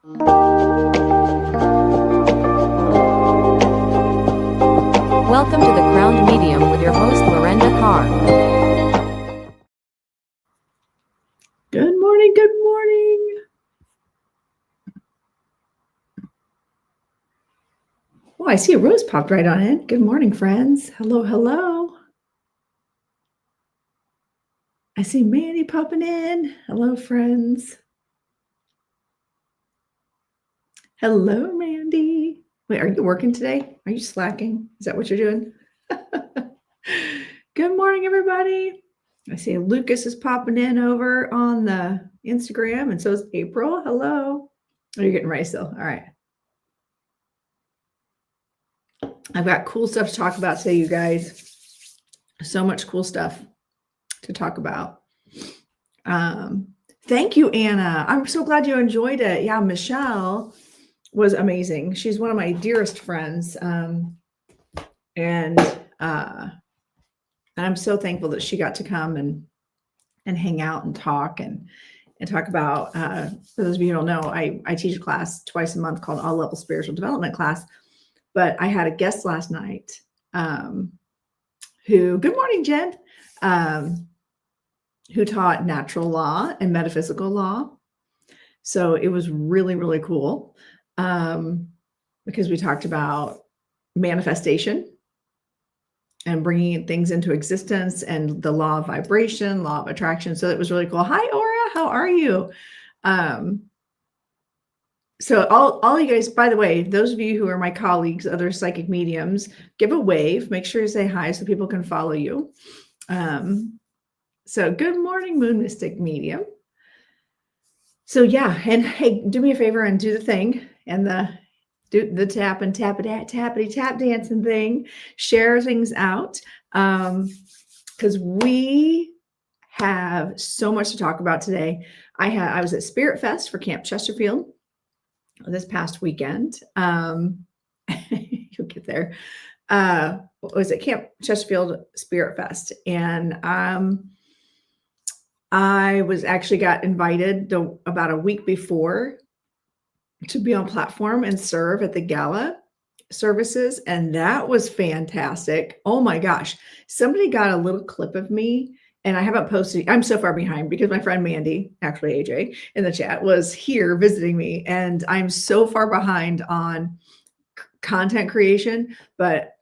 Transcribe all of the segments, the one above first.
Welcome to the Crowned Medium with your host, Lorenda Carr. Good morning, good morning. Oh, I see a rose popped right on in. Good morning, friends. Hello, hello. I see Mandy popping in. Hello, friends. Hello, Mandy. Wait, are you working today? Are you slacking? Is that what you're doing? Good morning, everybody. I see Lucas is popping in over on the Instagram, and so is April. Hello. Oh, you're getting ready still. All right. I've got cool stuff to talk about today, you guys. So much cool stuff to talk about. Thank you, Anna. I'm so glad you enjoyed it. Yeah, Michelle was amazing. She's one of my dearest friends. And I'm so thankful that she got to come and hang out and talk and talk about, for those of you who don't know, I teach a class twice a month called All Level Spiritual Development class. But I had a guest last night who, good morning, Jen, who taught natural law and metaphysical law. So it was really, really cool because we talked about manifestation and bringing things into existence and the law of vibration, law of attraction. So it was really cool. Hi, Aura. How are you? So all you guys, by the way, those of you who are my colleagues, other psychic mediums, give a wave. Make sure you say hi so people can follow you. So good morning, Moon Mystic Medium. So yeah, and hey, do me a favor and do the thing and do the tap and tappity tap dancing thing. Share things out because we have so much to talk about today. I was at Spiritfest for Camp Chesterfield this past weekend. You'll get there. What was it? Camp Chesterfield Spiritfest, and I was actually got invited about a week before to be on platform and serve at the gala services. And that was fantastic. Oh my gosh. Somebody got a little clip of me and I haven't posted. I'm so far behind because my friend Mandy, actually AJ in the chat, was here visiting me. And I'm so far behind on content creation, but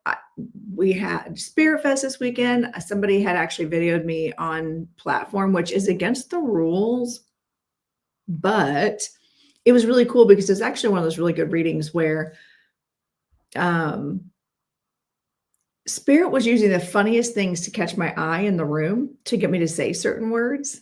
we had Spiritfest this weekend. Somebody had actually videoed me on platform, which is against the rules, but it was really cool because it's actually one of those really good readings where Spirit was using the funniest things to catch my eye in the room to get me to say certain words.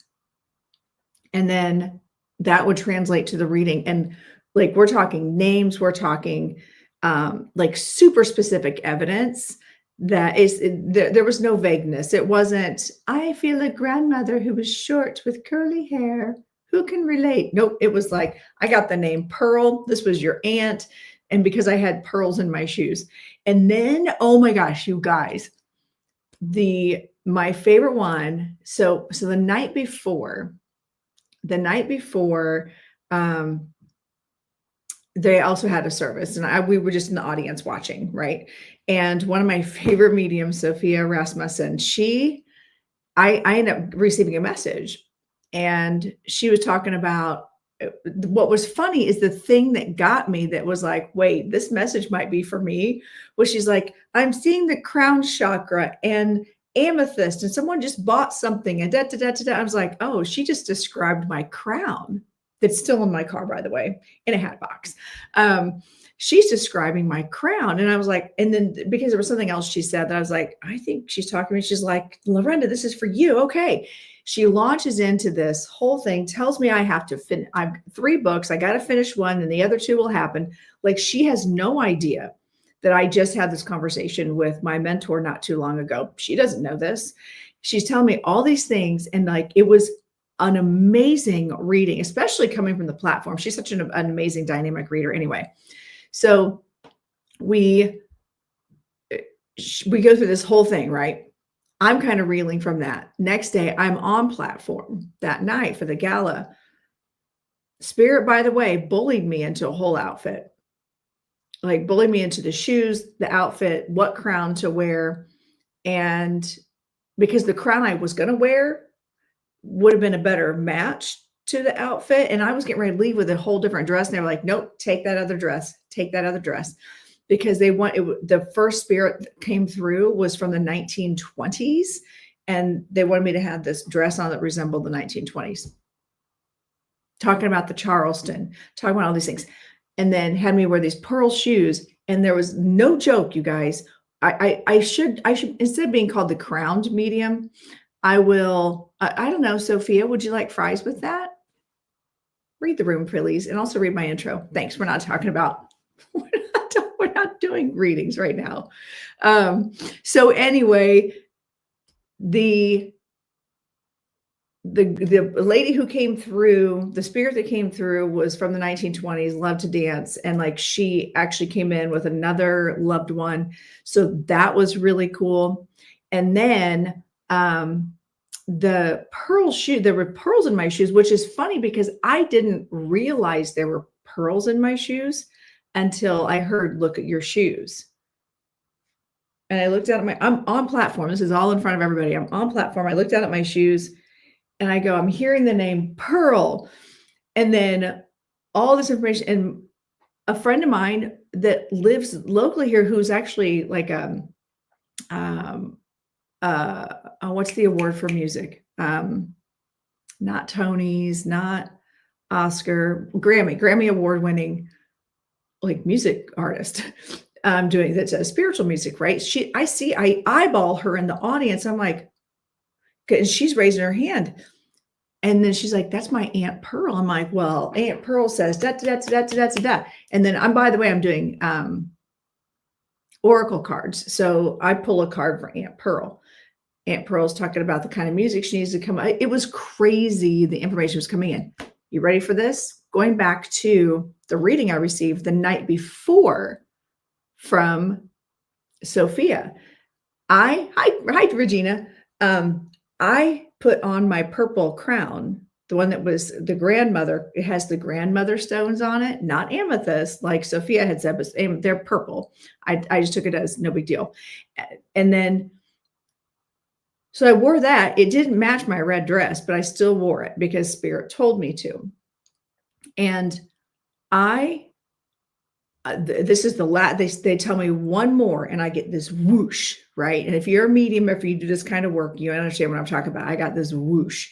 And then that would translate to the reading. And like, we're talking names, we're talking like super specific evidence that is, there was no vagueness. It wasn't, I feel a grandmother who was short with curly hair. Who can relate? Nope. It was like, I got the name Pearl. This was your aunt. And because I had pearls in my shoes. And then, oh my gosh, you guys, my favorite one. So the night before, they also had a service and we were just in the audience watching. Right. And one of my favorite mediums, Sophia Rasmussen, I ended up receiving a message and she was talking about, what was funny is the thing that got me that was like, wait, this message might be for me, was she's like, I'm seeing the crown chakra and amethyst and someone just bought something and I was like, oh, she just described my crown. That's still in my car, by the way, in a hat box. She's describing my crown. And I was like, and then because there was something else she said that I was like, I think she's talking to me. She's like, Lorenda, this is for you. Okay. She launches into this whole thing, tells me I have to finish. I've 3 books. I got to finish one and the other 2 will happen. Like she has no idea that I just had this conversation with my mentor not too long ago. She doesn't know this. She's telling me all these things. And like, it was an amazing reading, especially coming from the platform. She's such an amazing dynamic reader anyway. So we go through this whole thing, right? I'm kind of reeling from that. Next day, I'm on platform that night for the gala. Spirit, by the way, bullied me into a whole outfit. Like bullied me into the shoes, the outfit, what crown to wear. And because the crown I was going to wear would have been a better match to the outfit. And I was getting ready to leave with a whole different dress. And they were like, nope, take that other dress, take that other dress. Because they want it, the first spirit that came through was from the 1920s. And they wanted me to have this dress on that resembled the 1920s. Talking about the Charleston, talking about all these things. And then had me wear these pearl shoes. And there was no joke, you guys. I should, instead of being called the crowned medium, I don't know, Sophia, would you like fries with that? Read the room, please. And also read my intro. Thanks. We're not talking about, we're not doing readings right now. So anyway, the lady who came through, the spirit that came through was from the 1920s, loved to dance. And like, she actually came in with another loved one. So that was really cool. And then, the pearl shoe, there were pearls in my shoes, which is funny because I didn't realize there were pearls in my shoes until I heard, look at your shoes. And I looked at I'm on platform. This is all in front of everybody. I'm on platform. I looked at my shoes and I go, I'm hearing the name Pearl. And then all this information, and a friend of mine that lives locally here, who's actually like, what's the award for music? Not Tony's, not Oscar, Grammy award winning, like music artist. Doing that's a spiritual music, right? I eyeball her in the audience. I'm like, and she's raising her hand. And then she's like, that's my Aunt Pearl. I'm like, well, Aunt Pearl says da da da da da da da. And then by the way, I'm doing oracle cards. So I pull a card for Aunt Pearl. Aunt Pearl's talking about the kind of music she needs to come. It was crazy. The information was coming in. You ready for this? Going back to the reading I received the night before from Sophia. Hi, Regina. I put on my purple crown, the one that was the grandmother. It has the grandmother stones on it, not amethyst, like Sophia had said, but they're purple. I just took it as no big deal. And then, so I wore that. It didn't match my red dress, but I still wore it because Spirit told me to. And this is the last, they tell me one more and I get this whoosh, right? And if you're a medium, if you do this kind of work, you understand what I'm talking about. I got this whoosh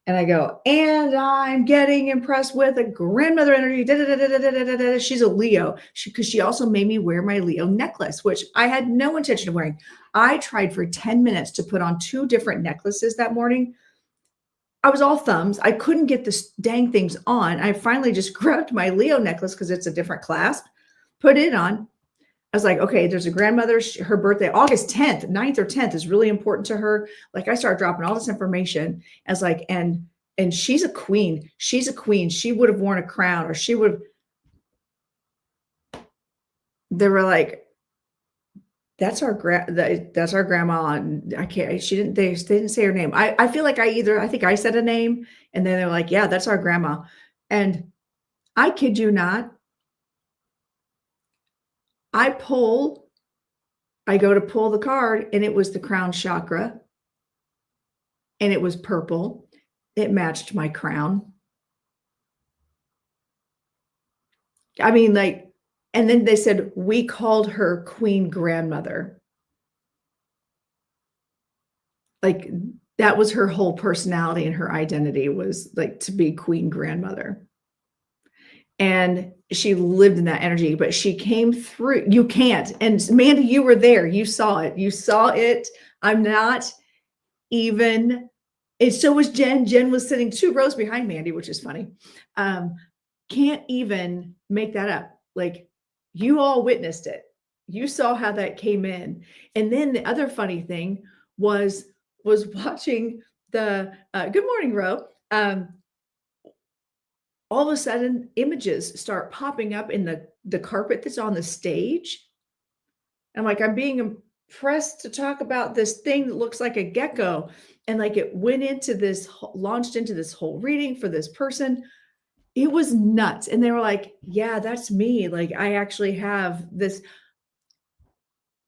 and I go, and I'm getting impressed with a grandmother energy. Da, da, da, da, da, da, da. She's a Leo because she also made me wear my Leo necklace, which I had no intention of wearing. I tried for 10 minutes to put on 2 different necklaces that morning. I was all thumbs. I couldn't get this dang things on. I finally just grabbed my Leo necklace because it's a different clasp. Put it on. I was like, okay, there's a grandmother, her birthday, August 10th, 9th or 10th is really important to her. Like I started dropping all this information as like, and she's a queen. She's a queen. She would have worn a crown or she would have, they were like, that's our grandma. And I can't, they didn't say her name. I feel like I think I said a name and then they're like, yeah, that's our grandma. And I kid you not, I go to pull the card and it was the crown chakra and it was purple. It matched my crown. I mean, like, and then they said, we called her Queen Grandmother. Like that was her whole personality and her identity was like to be Queen Grandmother. And she lived in that energy, but she came through. You can't. And Mandy, you were there. You saw it. You saw it. I'm not even. And so was Jen. Jen was sitting 2 rows behind Mandy, which is funny. Can't even make that up. Like you all witnessed it. You saw how that came in. And then the other funny thing was watching the Good Morning Ro. All of a sudden images start popping up in the carpet that's on the stage. I'm like, I'm being impressed to talk about this thing that looks like a gecko. And like it launched into this whole reading for this person. It was nuts. And they were like, yeah, that's me. Like, I actually have this.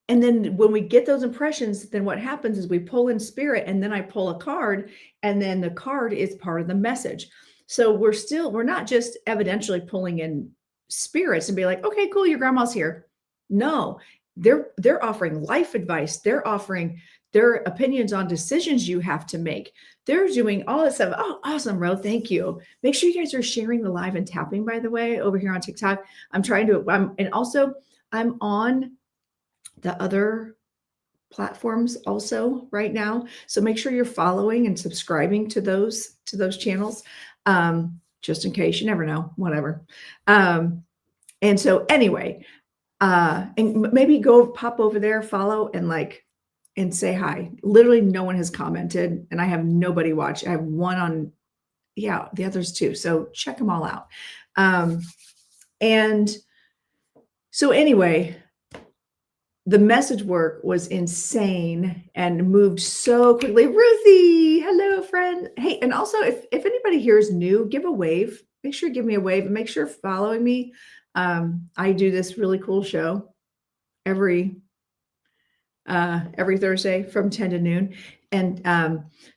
And then when we get those impressions, then what happens is we pull in spirit, and then I pull a card, and then the card is part of the message. So we're not just evidentially pulling in spirits and be like, okay, cool, your grandma's here. No, they're offering life advice. They're offering their opinions on decisions you have to make. They're doing all this stuff. Oh, awesome, Ro. Thank you. Make sure you guys are sharing the live and tapping, by the way, over here on TikTok. And also I'm on the other platforms also right now. So make sure you're following and subscribing to those channels. Just in case, you never know, whatever. And so anyway, and maybe go pop over there, follow, and say hi. Literally no one has commented, and I have nobody watch. I have one on, the others too. So check them all out. And so anyway, the message work was insane and moved so quickly. Ruthie, hello, friend. Hey, and also if anybody here is new, give a wave. Make sure you give me a wave, and make sure you're following me. I do this really cool show every Thursday from 10 to noon. And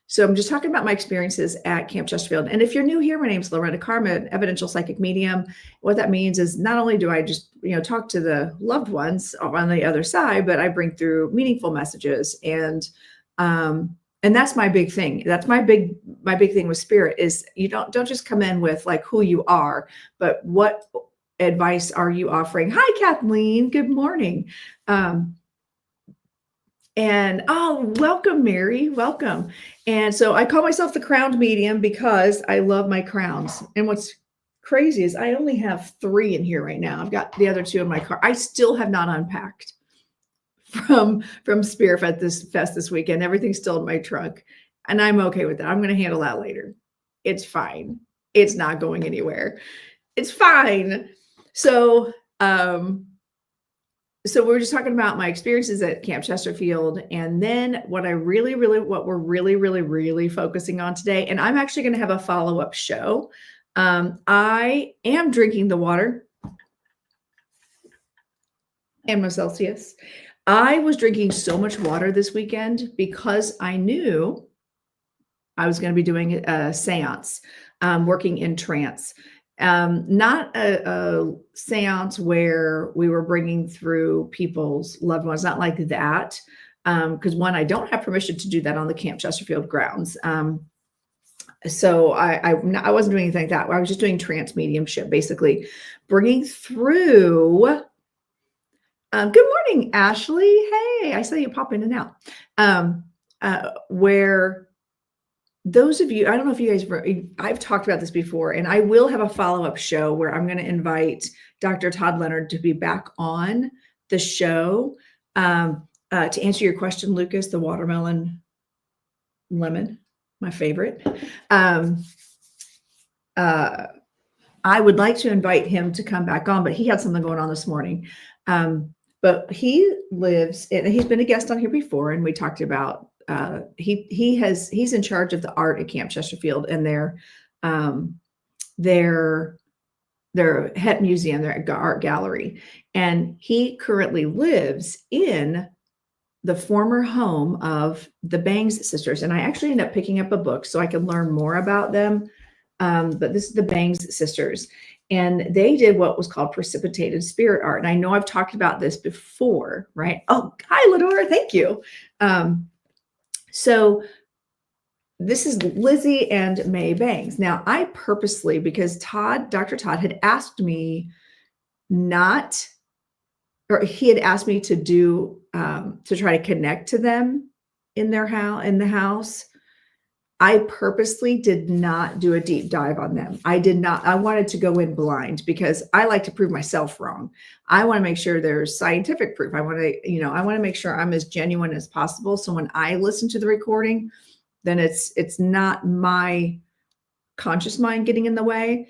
so I'm just talking about my experiences at Camp Chesterfield. And if you're new here, my name is Lorenda Carr. I'm an evidential psychic medium. What that means is not only do I just, talk to the loved ones on the other side, but I bring through meaningful messages. And that's my big thing. That's my big thing with spirit is you don't just come in with like who you are, but what advice are you offering? Hi, Kathleen. Good morning. And welcome, Mary. Welcome. And so I call myself the crowned medium because I love my crowns. And what's crazy is I only have 3 in here right now. I've got the other 2 in my car. I still have not unpacked from Spiritfest this weekend. Everything's still in my trunk. And I'm okay with that. I'm going to handle that later. It's fine. It's not going anywhere. It's fine. So, so we're just talking about my experiences at Camp Chesterfield, and then what we're really focusing on today. And I'm actually going to have a follow-up show. I am drinking the water and my Celsius. I was drinking so much water this weekend because I knew I was going to be doing a seance, working in trance. Not a seance where we were bringing through people's loved ones, not like that. Because one, I don't have permission to do that on the Camp Chesterfield grounds. So I wasn't doing anything like that. I was just doing trance mediumship, basically bringing through. Good morning, Ashley. Hey, I saw you pop in and out. Where those of you, I don't know if you guys, I've talked about this before, and I will have a follow-up show where I'm going to invite Dr. Todd Leonard to be back on the show to answer your question, Lucas, the watermelon lemon, my favorite. I would like to invite him to come back on, but he had something going on this morning. But he lives, and he's been a guest on here before, and we talked about he's in charge of the art at Camp Chesterfield and their head museum, their art gallery. And he currently lives in the former home of the Bangs sisters. And I actually ended up picking up a book so I could learn more about them. But this is the Bangs sisters. And they did what was called precipitated spirit art. And I know I've talked about this before, right? Oh, hi, Lenore. Thank you. So this is Lizzie and May Bangs. Now, I purposely, because Dr. Todd had asked me he had asked me to do, to try to connect to them in the house. I purposely did not do a deep dive on them. I wanted to go in blind because I like to prove myself wrong. I want to make sure there's scientific proof. I want to make sure I'm as genuine as possible. So when I listen to the recording, then it's not my conscious mind getting in the way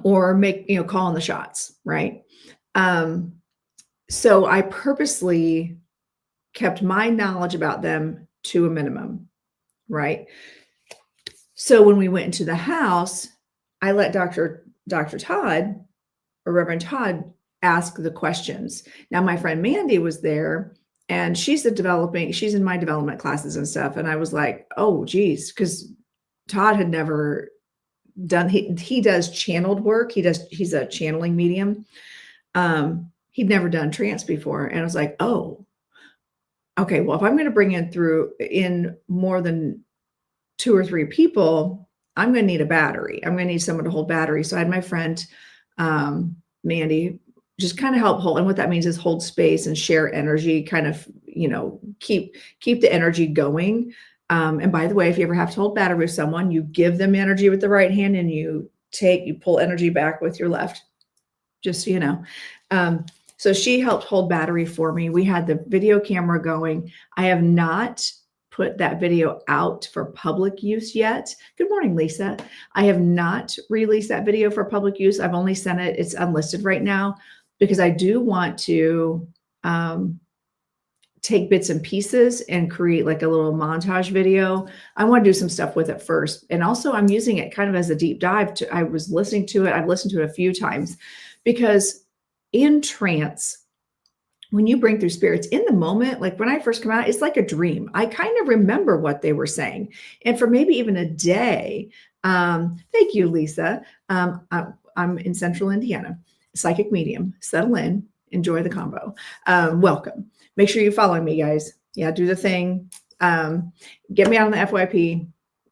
or calling the shots. Right. So I purposely kept my knowledge about them to a minimum. Right. So when we went into the house, I let Dr. Todd or Reverend Todd ask the questions. Now, my friend Mandy was there, and she's in my development classes and stuff. And I was like, oh, geez, because Todd had never done, he does channeled work. He's a channeling medium. He'd never done trance before. And I was like, oh, okay, well, if I'm going to bring in more than 2 or 3 people, I'm going to need a battery. I'm going to need someone to hold battery. So I had my friend, Mandy, just kind of help hold. And what that means is hold space and share energy, kind of, keep the energy going. And by the way, if you ever have to hold battery with someone, you give them energy with the right hand and you pull energy back with your left, just so you know. So she helped hold battery for me. We had the video camera going. I have not put that video out for public use yet. Good morning, Lisa. I have not released that video for public use. I've only sent it. It's unlisted right now because I do want to take bits and pieces and create like a little montage video. I want to do some stuff with it first. And also I'm using it kind of as a deep dive. I was listening to it. I've listened to it a few times because in trance, when you bring through spirits in the moment, like when I first come out, it's like a dream. I kind of remember what they were saying. And for maybe even a day, thank you, Lisa. I'm in Central Indiana, psychic medium. Settle in, enjoy the combo. Welcome. Make sure you follow me, guys. Yeah, do the thing. Get me out on the FYP,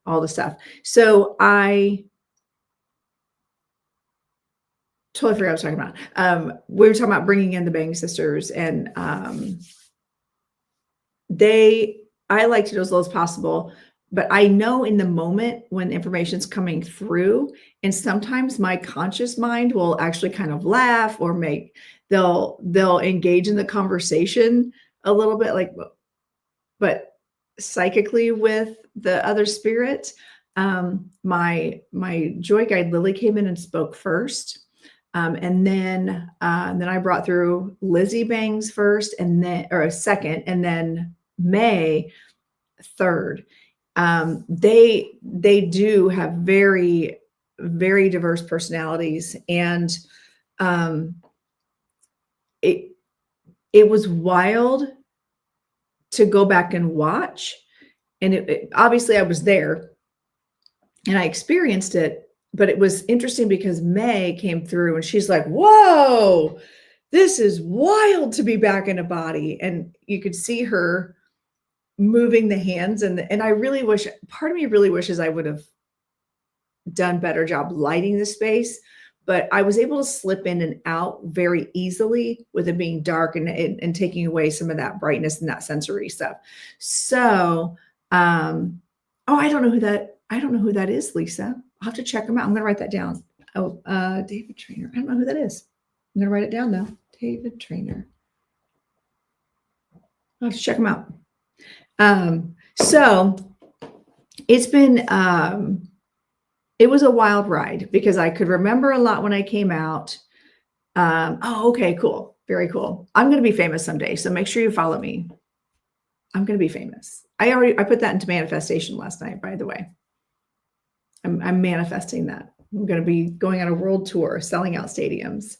all the stuff. So I totally forgot what I was talking about. We were talking about bringing in the Bang sisters, and I like to do as little as possible, but I know in the moment when information's coming through, and sometimes my conscious mind will actually kind of laugh or they'll engage in the conversation a little bit, like, but psychically with the other spirit. My joy guide Lily came in and spoke first. And then I brought through Lizzie Bangs first, or second, and then May third. They do have very, very diverse personalities, and it was wild to go back and watch. And obviously I was there and I experienced it. But it was interesting because May came through and she's like, whoa, this is wild to be back in a body. And you could see her moving the hands. And I really wish, part of me really wishes I would have done a better job lighting the space, but I was able to slip in and out very easily with it being dark and taking away some of that brightness and that sensory stuff. So, I don't know who that is, Lisa. I'll have to check them out. I'm going to write that down. Oh, David Trainer. I don't know who that is. I'm going to write it down though. David Trainer. I'll have to check them out. So it's been, it was a wild ride because I could remember a lot when I came out. Okay, cool. Very cool. I'm going to be famous someday. So make sure you follow me. I'm going to be famous. I put that into manifestation last night, by the way. I'm manifesting that. I'm going to be going on a world tour, selling out stadiums.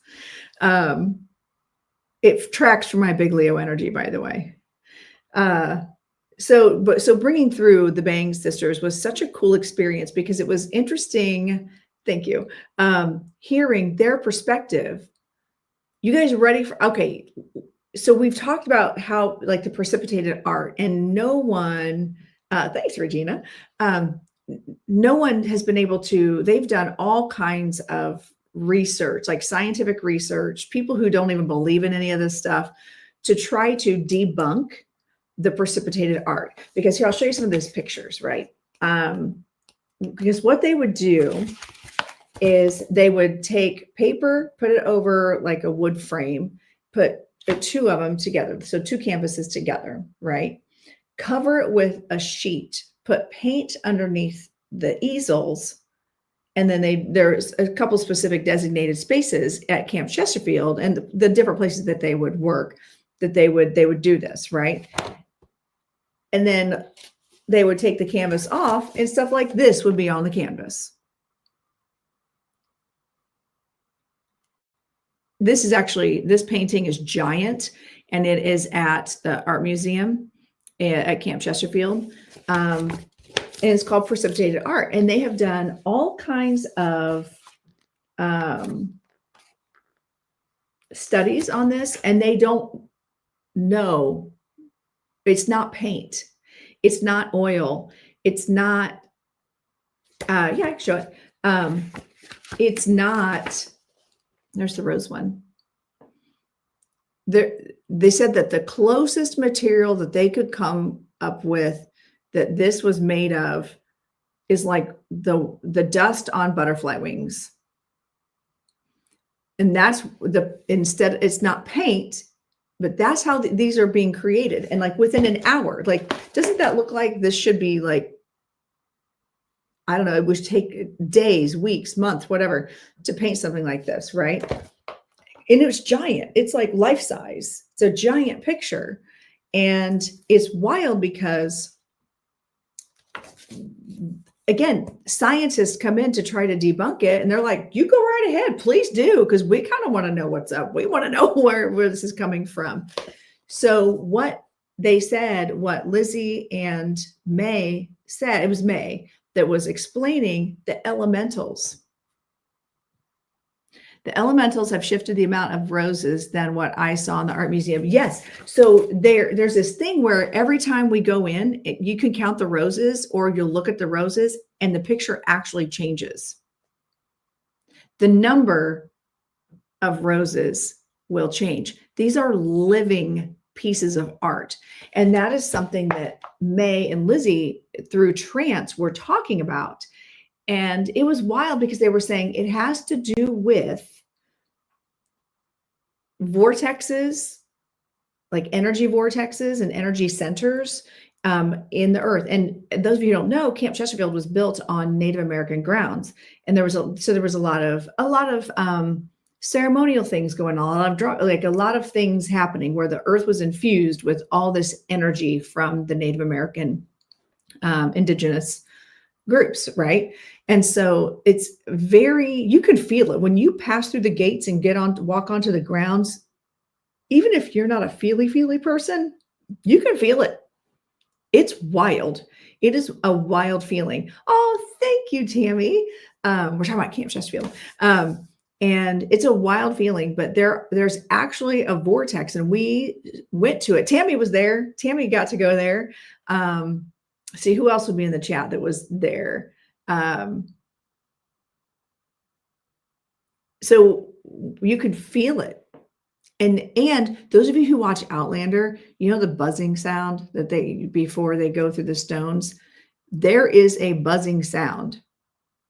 It tracks for my big Leo energy, by the way. So bringing through the Bang sisters was such a cool experience because it was interesting. Thank you. Hearing their perspective. You guys ready for, okay. So we've talked about how like the precipitated art, and no one, thanks, Regina. No one has been able to, they've done all kinds of research, like scientific research, people who don't even believe in any of this stuff, to try to debunk the precipitated art. Because here, I'll show you some of those pictures, right? Because what they would do is they would take paper, put it over like a wood frame, put the 2 of them together. So 2 canvases together, right? Cover it with a sheet, put paint underneath the easels. And then there's a couple specific designated spaces at Camp Chesterfield and the different places that they would work, that they would do this, right? And then they would take the canvas off and stuff like this would be on the canvas. this painting is giant, and it is at the art museum at Camp Chesterfield. And it's called Precipitated Art. And they have done all kinds of studies on this, and they don't know. It's not paint. It's not oil. It's not, yeah, I can show it. It's not, there's the rose one. They said that the closest material that they could come up with that this was made of is like the dust on butterfly wings. And that's instead, it's not paint, but that's how these are being created. And like within an hour, like, doesn't that look like this should be like, I don't know, it would take days, weeks, months, whatever, to paint something like this, right? And it was giant. It's like life size. It's a giant picture. And it's wild because, again, scientists come in to try to debunk it. And they're like, you go right ahead, please do. Because we kind of want to know what's up. We want to know where this is coming from. So what they said, what Lizzie and May said, it was May that was explaining the elementals. The elementals have shifted the amount of roses than what I saw in the art museum. Yes. So there's this thing where every time we go in, you can count the roses, or you'll look at the roses and the picture actually changes. The number of roses will change. These are living pieces of art. And that is something that May and Lizzie through trance were talking about. And it was wild because they were saying it has to do with vortexes, like energy vortexes and energy centers in the earth. And those of you who don't know, Camp Chesterfield was built on Native American grounds. And there was a lot of ceremonial things going on, a lot of things happening where the earth was infused with all this energy from the Native American indigenous groups, right? And so it's you can feel it when you pass through the gates and walk onto the grounds. Even if you're not a feely person, you can feel it. It's wild. It is a wild feeling. Oh, thank you, Tammy. We're talking about Camp Chesterfield. And it's a wild feeling, but there's actually a vortex, and we went to it. Tammy was there. Tammy got to go there. See who else would be in the chat that was there. So you could feel it. And those of you who watch Outlander, you know the buzzing sound that before they go through the stones, there is a buzzing sound.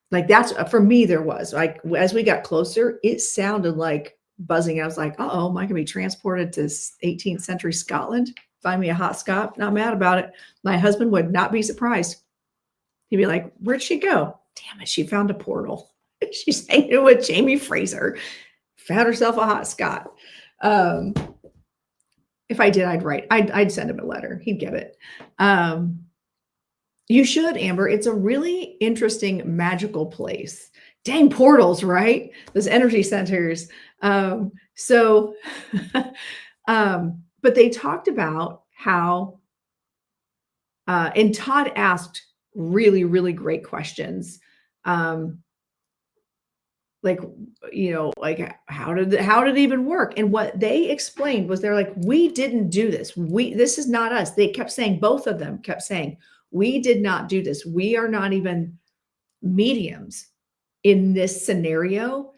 Like that's, for me, there was, like, as we got closer, it sounded like buzzing. I was like, uh-oh, am I going to be transported to 18th century Scotland? Find me a hot Scot. Not mad about it. My husband would not be surprised. He'd be like, where'd she go? Damn it, she found a portal. She's hanging with Jamie Fraser. Found herself a hot Scot. If I did, I'd send him a letter. He'd get it. You should, Amber. It's a really interesting, magical place. Dang portals, right? Those energy centers. But they talked about how, and Todd asked really, really great questions. Like, how did it even work? And what they explained was, they're like, we didn't do this. This is not us. They kept saying, both of them kept saying, we did not do this. We are not even mediums in this scenario.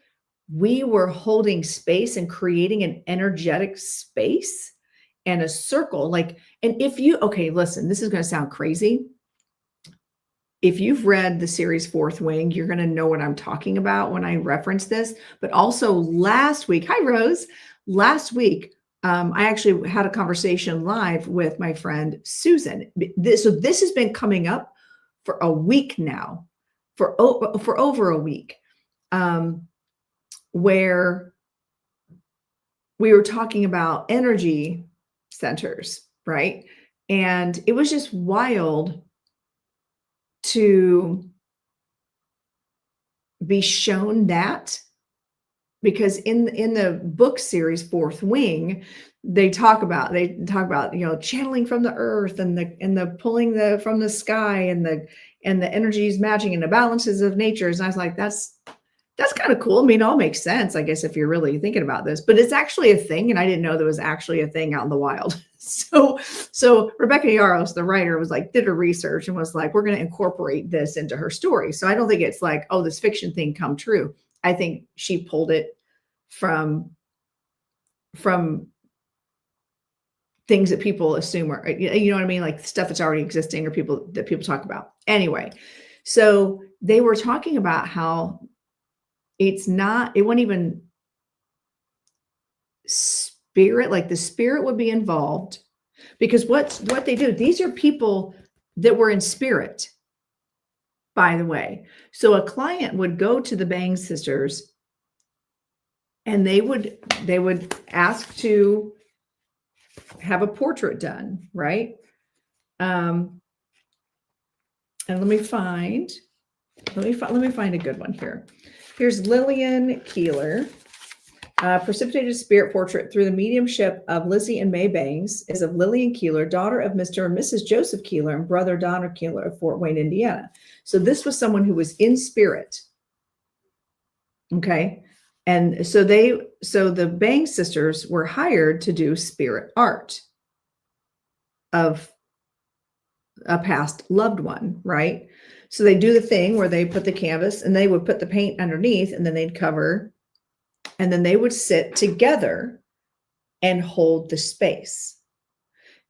We were holding space and creating an energetic space and a circle. Okay, listen, this is going to sound crazy. If you've read the series Fourth Wing, you're going to know what I'm talking about when I reference this. But also last week, hi, Rose. Last week, I actually had a conversation live with my friend Susan. So this has been coming up for a week now, for over a week, where we were talking about energy centers, right? And it was just wild to be shown that because in the book series Fourth Wing, they talk about channeling from the earth and the pulling from the sky and the energies matching and the balances of natures. And I was like, that's kind of cool. I mean, it all makes sense, I guess, if you're really thinking about this, but it's actually a thing. And I didn't know there was actually a thing out in the wild. So Rebecca Yaros, the writer, did her research and was like, we're going to incorporate this into her story. So I don't think it's like, oh, this fiction thing come true. I think she pulled it from things that people assume are, you know what I mean? Like stuff that's already existing or people talk about. Anyway, so they were talking about how it wasn't even spirit, like the spirit would be involved, because what they do, these are people that were in spirit, by the way. So a client would go to the Bang sisters and they would ask to have a portrait done, right? And let me find a good one here. Here's Lillian Keeler. Precipitated Spirit Portrait through the mediumship of Lizzie and May Bangs is of Lillian Keeler, daughter of Mr. and Mrs. Joseph Keeler and brother Donald Keeler of Fort Wayne, Indiana. So this was someone who was in spirit. Okay. And so the Bang sisters were hired to do spirit art of a past loved one, right? So they do the thing where they put the canvas and they would put the paint underneath and then they'd cover, and then they would sit together and hold the space.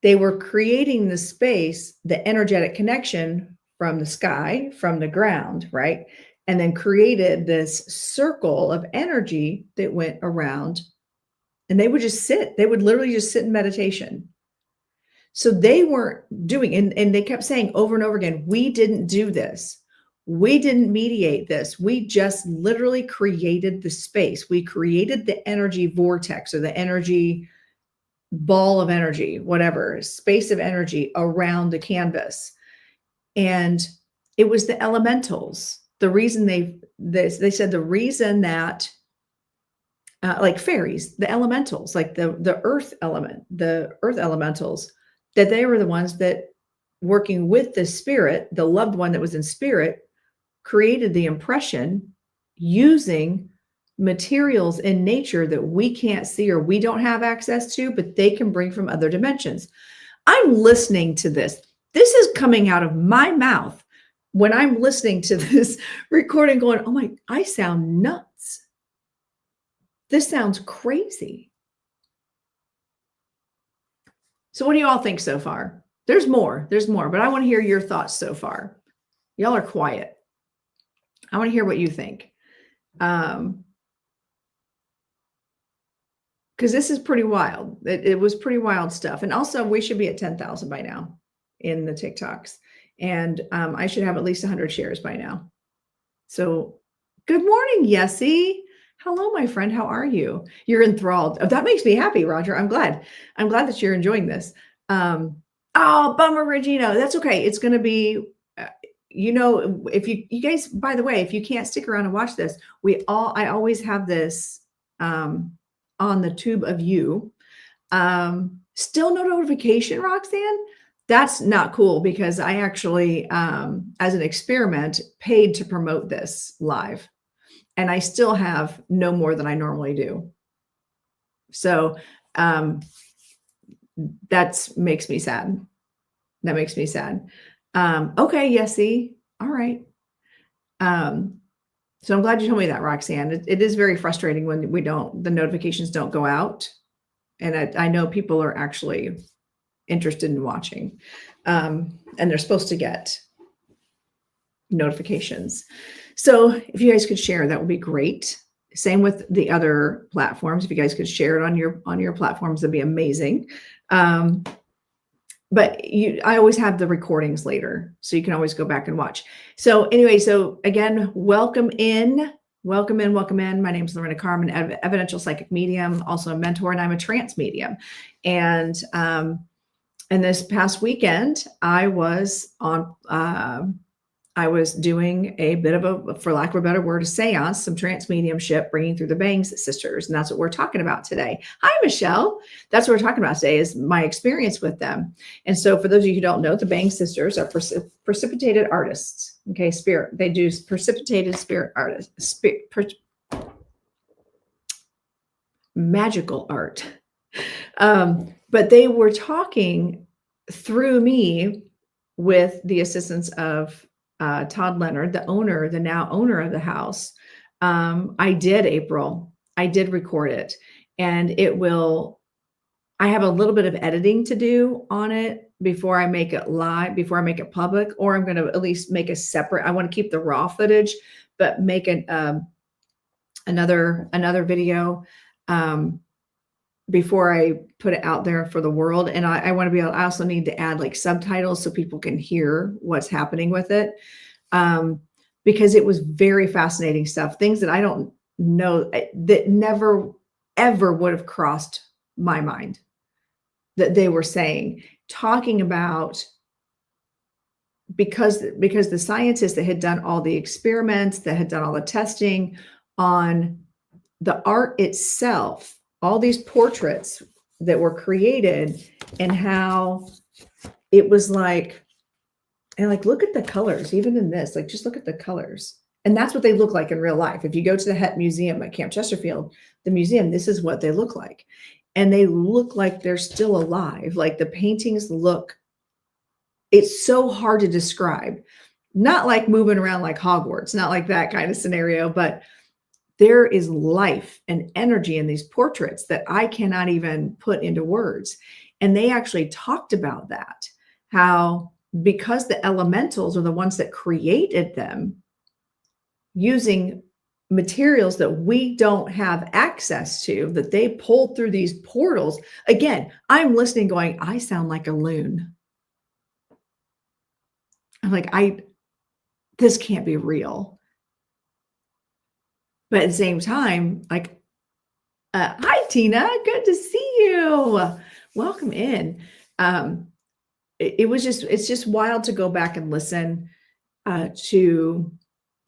They were creating the space, the energetic connection from the sky, from the ground, right? And then created this circle of energy that went around, and they would just sit. They would literally just sit in meditation. So they weren't doing, and they kept saying over and over again, we didn't do this. We didn't mediate this. We just literally created the space. We created the energy vortex or the energy ball of energy, whatever, space of energy around the canvas. And it was the elementals. The reason they said the reason that like fairies, the elementals, like the earth element, the earth elementals, that they were the ones that, working with the spirit, the loved one that was in spirit, created the impression using materials in nature that we can't see or we don't have access to, but they can bring from other dimensions. I'm listening to this. This is coming out of my mouth when I'm listening to this recording going, oh my, I sound nuts. This sounds crazy. So what do you all think so far? There's more, but I want to hear your thoughts so far. Y'all are quiet. I want to hear what you think. Because this is pretty wild. It was pretty wild stuff. And also we should be at 10,000 by now in the TikToks. And I should have at least 100 shares by now. So good morning, Yessie. Hello, my friend. How are you? You're enthralled. Oh, that makes me happy, Roger. I'm glad that you're enjoying this. Oh, bummer, Regino. That's okay. It's going to be, if you guys, by the way, if you can't stick around and watch this, I always have this on the tube of you. Still no notification, Roxanne? That's not cool, because I actually, as an experiment, paid to promote this live. And I still have no more than I normally do. So that makes me sad. That makes me sad. Okay, Yessie. All right. So I'm glad you told me that, Roxanne. It is very frustrating when the notifications don't go out. And I know people are actually interested in watching. And they're supposed to get notifications. So if you guys could share, that would be great. Same with the other platforms. If you guys could share it on your platforms, that'd be amazing. But I always have the recordings later, so you can always go back and watch. So anyway, so again, welcome in. My name is Lorenda Carr. I'm an evidential psychic medium, also a mentor, and I'm a trance medium. And this past weekend, I was I was doing a bit of a, for lack of a better word, a seance, some trance mediumship, bringing through the Bangs sisters. And that's what we're talking about today. Hi, Michelle. That's what we're talking about today, is my experience with them. And so for those of you who don't know, the Bang sisters are precipitated artists. Okay, spirit. They do precipitated spirit artists, magical art. But they were talking through me with the assistance of Todd Leonard, the now owner of the house. I did record it, and I have a little bit of editing to do on it before I make it live, before I make it public, or I'm going to at least make a separate, I want to keep the raw footage, but make another video, before I put it out there for the world. And I want to be able, I also need to add like subtitles so people can hear what's happening with it. Because it was very fascinating stuff, things that I don't know, that never, ever would have crossed my mind, that they were saying, talking about, because the scientists that had done all the experiments, that had done all the testing on the art itself, all these portraits that were created, and how it was like, and like, look at the colors, even in this, like, just look at the colors. And that's what they look like in real life. If you go to the Het Museum at Camp Chesterfield, the museum, this is what they look like. And they look like they're still alive. Like the paintings look, it's so hard to describe. Not like moving around like Hogwarts, not like that kind of scenario, but there is life and energy in these portraits that I cannot even put into words. And they actually talked about that, how because the elementals are the ones that created them using materials that we don't have access to, that they pulled through these portals. Again, I'm listening going, I sound like a loon. I'm like, this can't be real. But at the same time, like, hi, Tina, good to see you. Welcome in. It's just wild to go back and listen to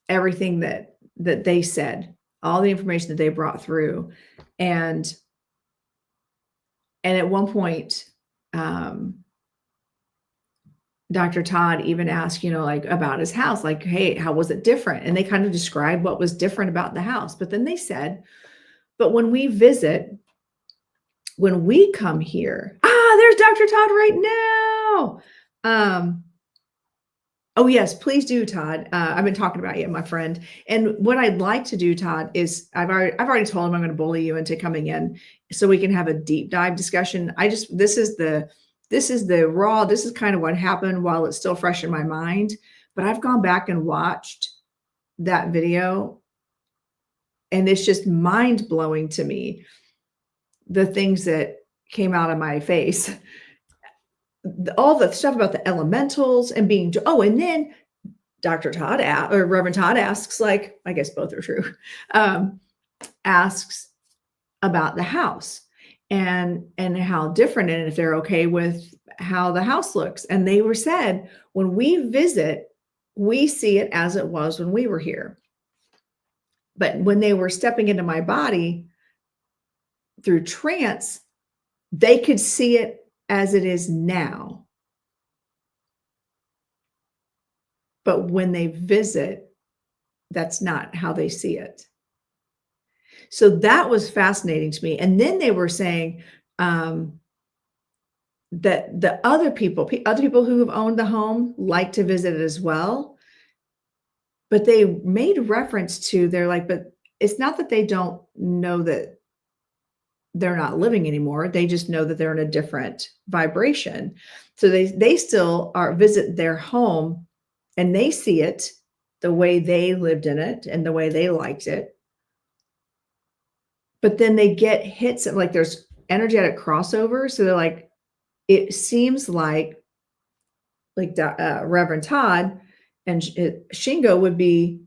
everything that they said, all the information that they brought through. And at one point, Dr. Todd even asked, like about his house, like, hey, how was it different? And they kind of described what was different about the house. But then they said, but when we visit, when we come here, there's Dr. Todd right now. Oh yes, please do, Todd. I've been talking about you, my friend. And what I'd like to do, Todd, is I've already told him I'm going to bully you into coming in so we can have a deep dive discussion. This is the raw, this is kind of what happened while it's still fresh in my mind, but I've gone back and watched that video, and it's just mind blowing to me, the things that came out of my face, all the stuff about the elementals and being, and then Dr. Todd or Reverend Todd asks, like, I guess both are true, asks about the house and how different, and if they're okay with how the house looks. And they were said, when we visit, we see it as it was when we were here. But when they were stepping into my body through trance, they could see it as it is now. But when they visit, that's not how they see it. So that was fascinating to me. And then they were saying that the other people who have owned the home like to visit it as well. But they made reference to, they're like, but it's not that they don't know that they're not living anymore. They just know that they're in a different vibration. So they still visit their home, and they see it the way they lived in it and the way they liked it. But then they get hits of, like, there's energetic crossover. So they're like, it seems like Reverend Todd and Shingo would be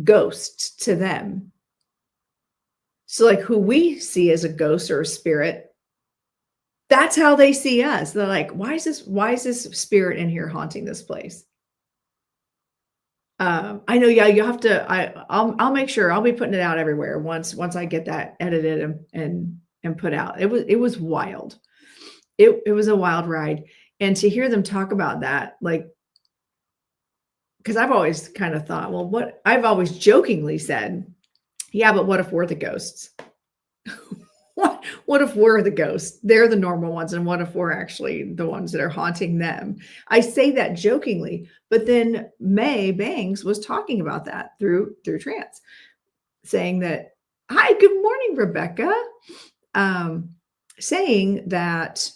ghosts to them. So like who we see as a ghost or a spirit, that's how they see us. They're like, why is this spirit in here haunting this place? I know, yeah, you have to, I'll make sure I'll be putting it out everywhere once I get that edited and put out. It was wild. It was a wild ride. And to hear them talk about that, like, because I've always kind of thought, well, what I've always jokingly said, yeah, but what if we're the ghosts? What if we're the ghosts? They're the normal ones. And what if we're actually the ones that are haunting them? I say that jokingly, but then May Bangs was talking about that through trance, saying that, hi, good morning, Rebecca. Saying that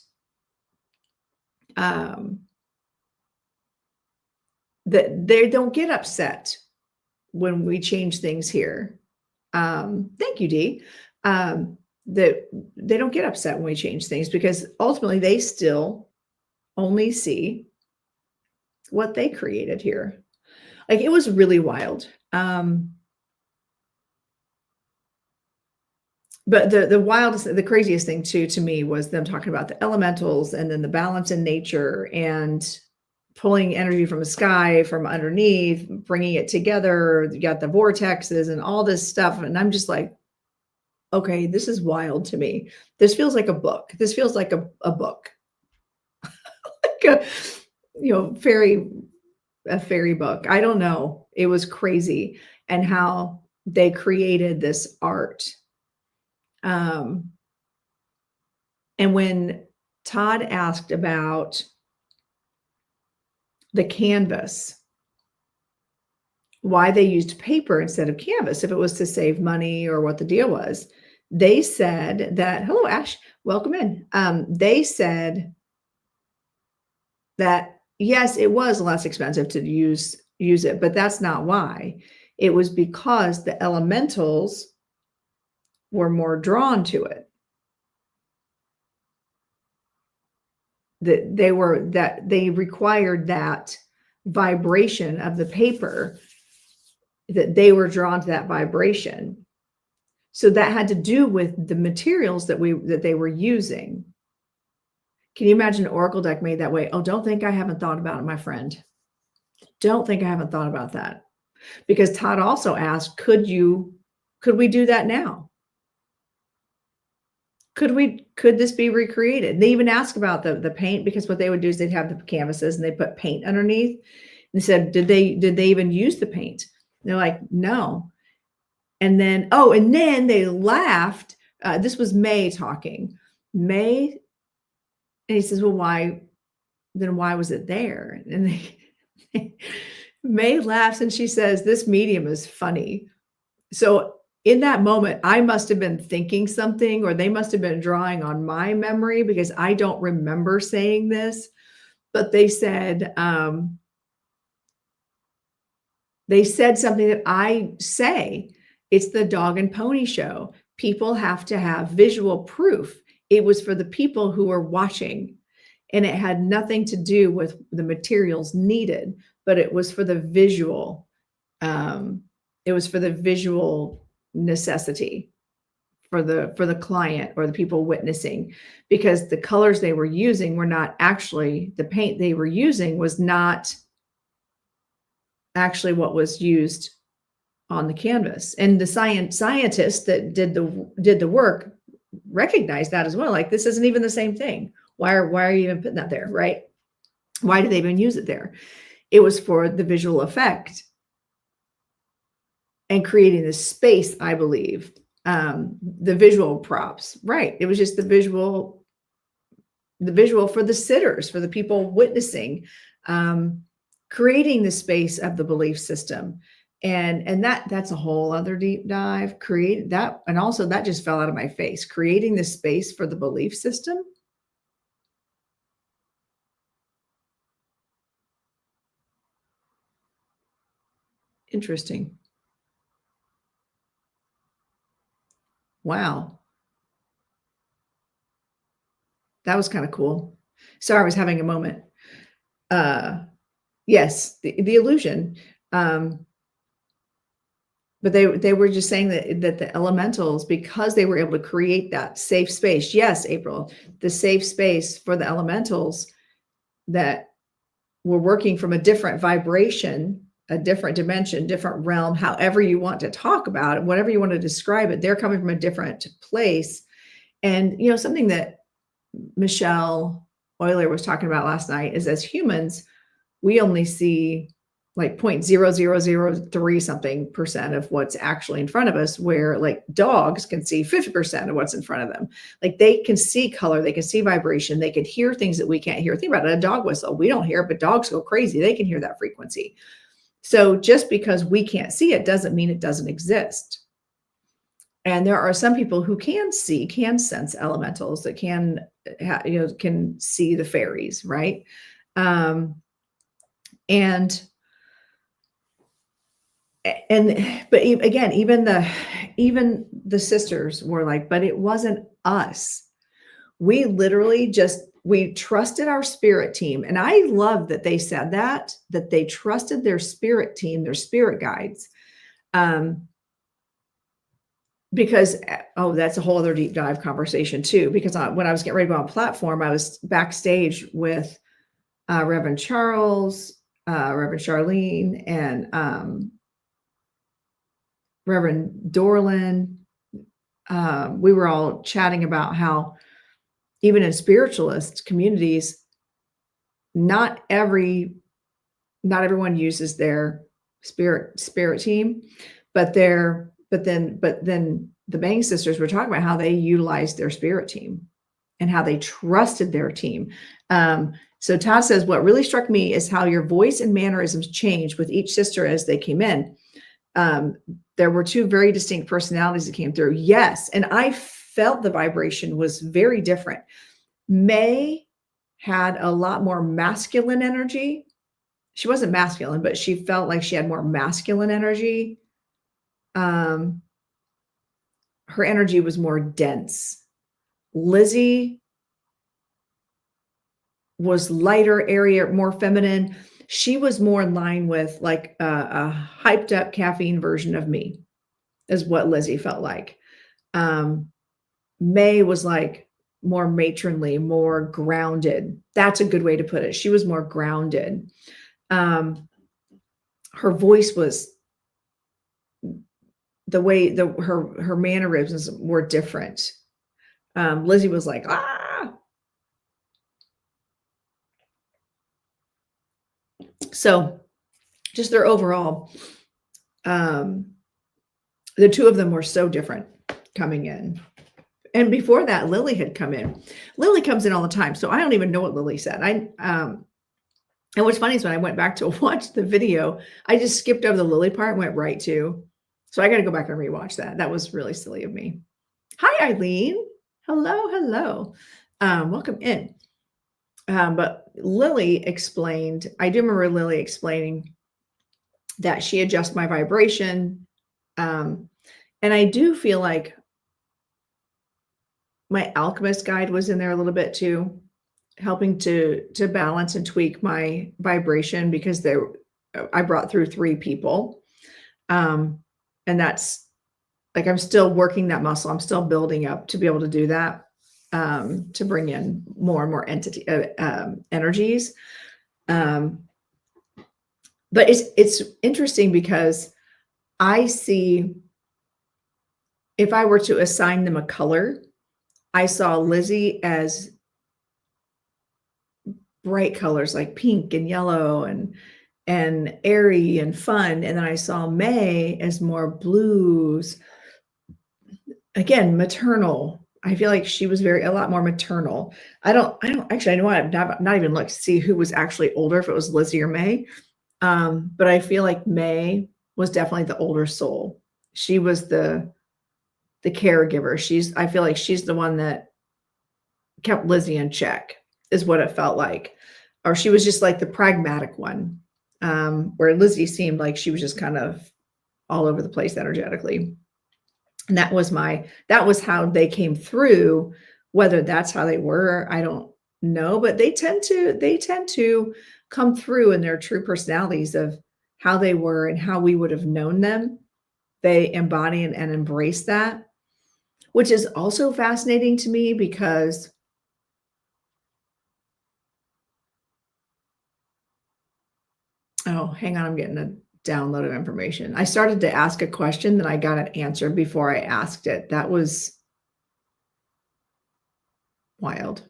that they don't get upset when we change things here. Thank you, Dee. That they don't get upset when we change things, because ultimately they still only see what they created here. Like, it was really wild. But the wildest, the craziest thing too, to me, was them talking about the elementals and then the balance in nature and pulling energy from the sky, from underneath, bringing it together. You got the vortexes and all this stuff. And I'm just like, okay, this is wild to me. This feels like a book. This feels like a book, like a fairy book. I don't know. It was crazy. And how they created this art. And when Todd asked about the canvas, why they used paper instead of canvas, if it was to save money or what the deal was, they said that, hello, Ash, welcome in. They said that, yes, it was less expensive to use it, but that's not why. It was because the elementals were more drawn to it. That they required that vibration of the paper, that they were drawn to that vibration. So that had to do with the materials that they were using. Can you imagine an oracle deck made that way? Oh, don't think I haven't thought about it, my friend. Don't think I haven't thought about that. Because Todd also asked, could we do that now? Could this be recreated? They even asked about the paint, because what they would do is they'd have the canvases and they put paint underneath. And said, did they even use the paint? And they're like, no. And then they laughed. This was May talking. May, and he says, well, why was it there? And May laughs and she says, this medium is funny. So in that moment, I must have been thinking something, or they must have been drawing on my memory, because I don't remember saying this, but they said something that I say. It's the dog and pony show. People have to have visual proof. It was for the people who were watching, and it had nothing to do with the materials needed, but it was for the visual. It was for the visual necessity for the client or the people witnessing, because the colors they were using were not actually, the paint they were using was not actually what was used on the canvas. And the scientists that did the work recognized that as well. Like, this isn't even the same thing. Why are you even putting that there, right? Why do they even use it there? It was for the visual effect and creating this space, I believe. The visual props, right? It was just the visual for the sitters, for the people witnessing, creating the space of the belief system. And that's a whole other deep dive. Create that. And also that just fell out of my face, creating the space for the belief system. Interesting. Wow. That was kind of cool. Sorry, I was having a moment. Yes, the illusion. But they were just saying that the elementals, because they were able to create that safe space. Yes, April, the safe space for the elementals that were working from a different vibration a different dimension, different realm, however you want to talk about it, whatever you want to describe it, they're coming from a different place. And, something that Michelle Euler was talking about last night is, as humans, we only see like 0.0003 something percent of what's actually in front of us, where like dogs can see 50% of what's in front of them. Like they can see color, they can see vibration, they can hear things that we can't hear. Think about it, a dog whistle. We don't hear it, but dogs go crazy. They can hear that frequency. So just because we can't see it doesn't mean it doesn't exist. And there are some people who can sense elementals, that can see the fairies, right? But again, even the sisters were like, but it wasn't us. We literally we trusted our spirit team. And I love that they said that they trusted their spirit team, their spirit guides. Because, that's a whole other deep dive conversation too, because when I was getting ready to go on platform, I was backstage with Reverend Charles, Reverend Charlene, and Reverend Dorland. We were all chatting about how even in spiritualist communities, not everyone uses their spirit team, but then the Bang sisters were talking about how they utilized their spirit team and how they trusted their team. So Todd says, what really struck me is how your voice and mannerisms changed with each sister as they came in. There were two very distinct personalities that came through. Yes. And I felt the vibration was very different. May had a lot more masculine energy. She wasn't masculine, but she felt like she had more masculine energy. Her energy was more dense. Lizzie was lighter, airier, more feminine. She was more in line with like a hyped up caffeine version of me, is what Lizzie felt like. May was like more matronly, more grounded. That's a good way to put it. She was more grounded. Her voice was the way her mannerisms were different. Lizzie was like, ah. So just their overall, the two of them were so different coming in. And before that, Lily had come in. Lily comes in all the time. So I don't even know what Lily said. And what's funny is when I went back to watch the video, I just skipped over the Lily part and went right to. So I got to go back and rewatch that. That was really silly of me. Hi, Eileen. Hello. Welcome in. But Lily explained, I do remember Lily explaining that she adjusts my vibration. And I do feel like my alchemist guide was in there a little bit too, helping to balance and tweak my vibration, because I brought through 3 people. And that's like, I'm still working that muscle. I'm still building up to be able to do that, to bring in more and more energies. But it's interesting because I see, if I were to assign them a color, I saw Lizzie as bright colors like pink and yellow and airy and fun. And then I saw May as more blues, again, maternal. I feel like she was a lot more maternal. I don't actually, I know I've not even looked to see who was actually older, if it was Lizzie or May. But I feel like May was definitely the older soul. She was the caregiver. I feel like she's the one that kept Lizzie in check, is what it felt like. Or she was just like the pragmatic one, where Lizzie seemed like she was just kind of all over the place energetically. And that was how they came through. Whether that's how they were, I don't know, but they tend to come through in their true personalities of how they were and how we would have known them. They embody and embrace that, which is also fascinating to me, because oh, hang on, I'm getting a download of information. I started to ask a question that I got an answer before I asked it. That was wild.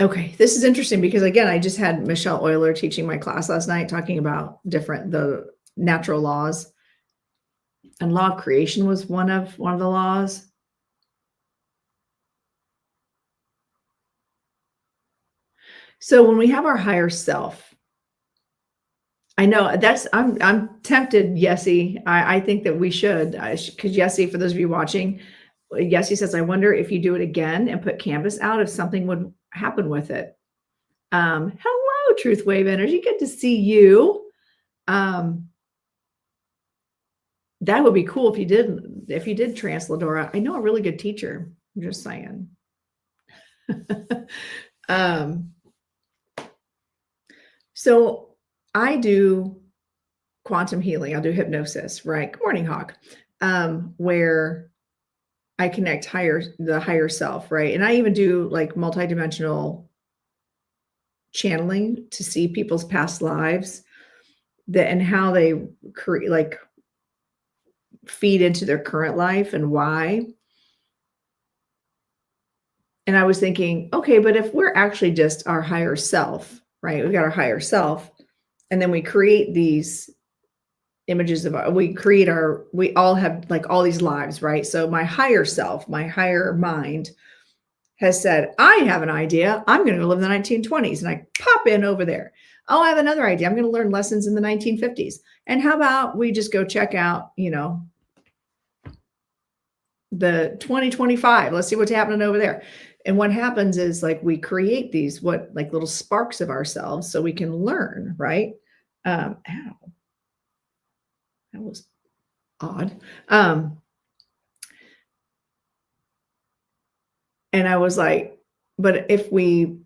Okay, this is interesting because again, I just had Michelle Euler teaching my class last night, talking about the natural laws, and law of creation was one of the laws. So when we have our higher self, I know I'm tempted, Yessie. I think that we should, because Yessie, for those of you watching, Yessie says, I wonder if you do it again and put Canvas out, if something would happen with it. Hello, Truth Wave Energy. Good to see you. That would be cool if you did Trance Ladora. I know a really good teacher. I'm just saying. So I do quantum healing. I'll do hypnosis, right? Good morning, Hawk. Where I connect the higher self, right? And I even do like multidimensional channeling to see people's past lives and how they feed into their current life and why. And I was thinking, okay, but if we're actually just our higher self, right? We've got our higher self, and then we create these images we all have like all these lives, right? So my higher self, my higher mind has said, I have an idea. I'm going to go live in the 1920s. And I pop in over there. Oh, I have another idea. I'm going to learn lessons in the 1950s. And how about we just go check out, the 2025. Let's see what's happening over there. And what happens is like we create these like little sparks of ourselves so we can learn, right? Ow. That was odd. And I was like, but if we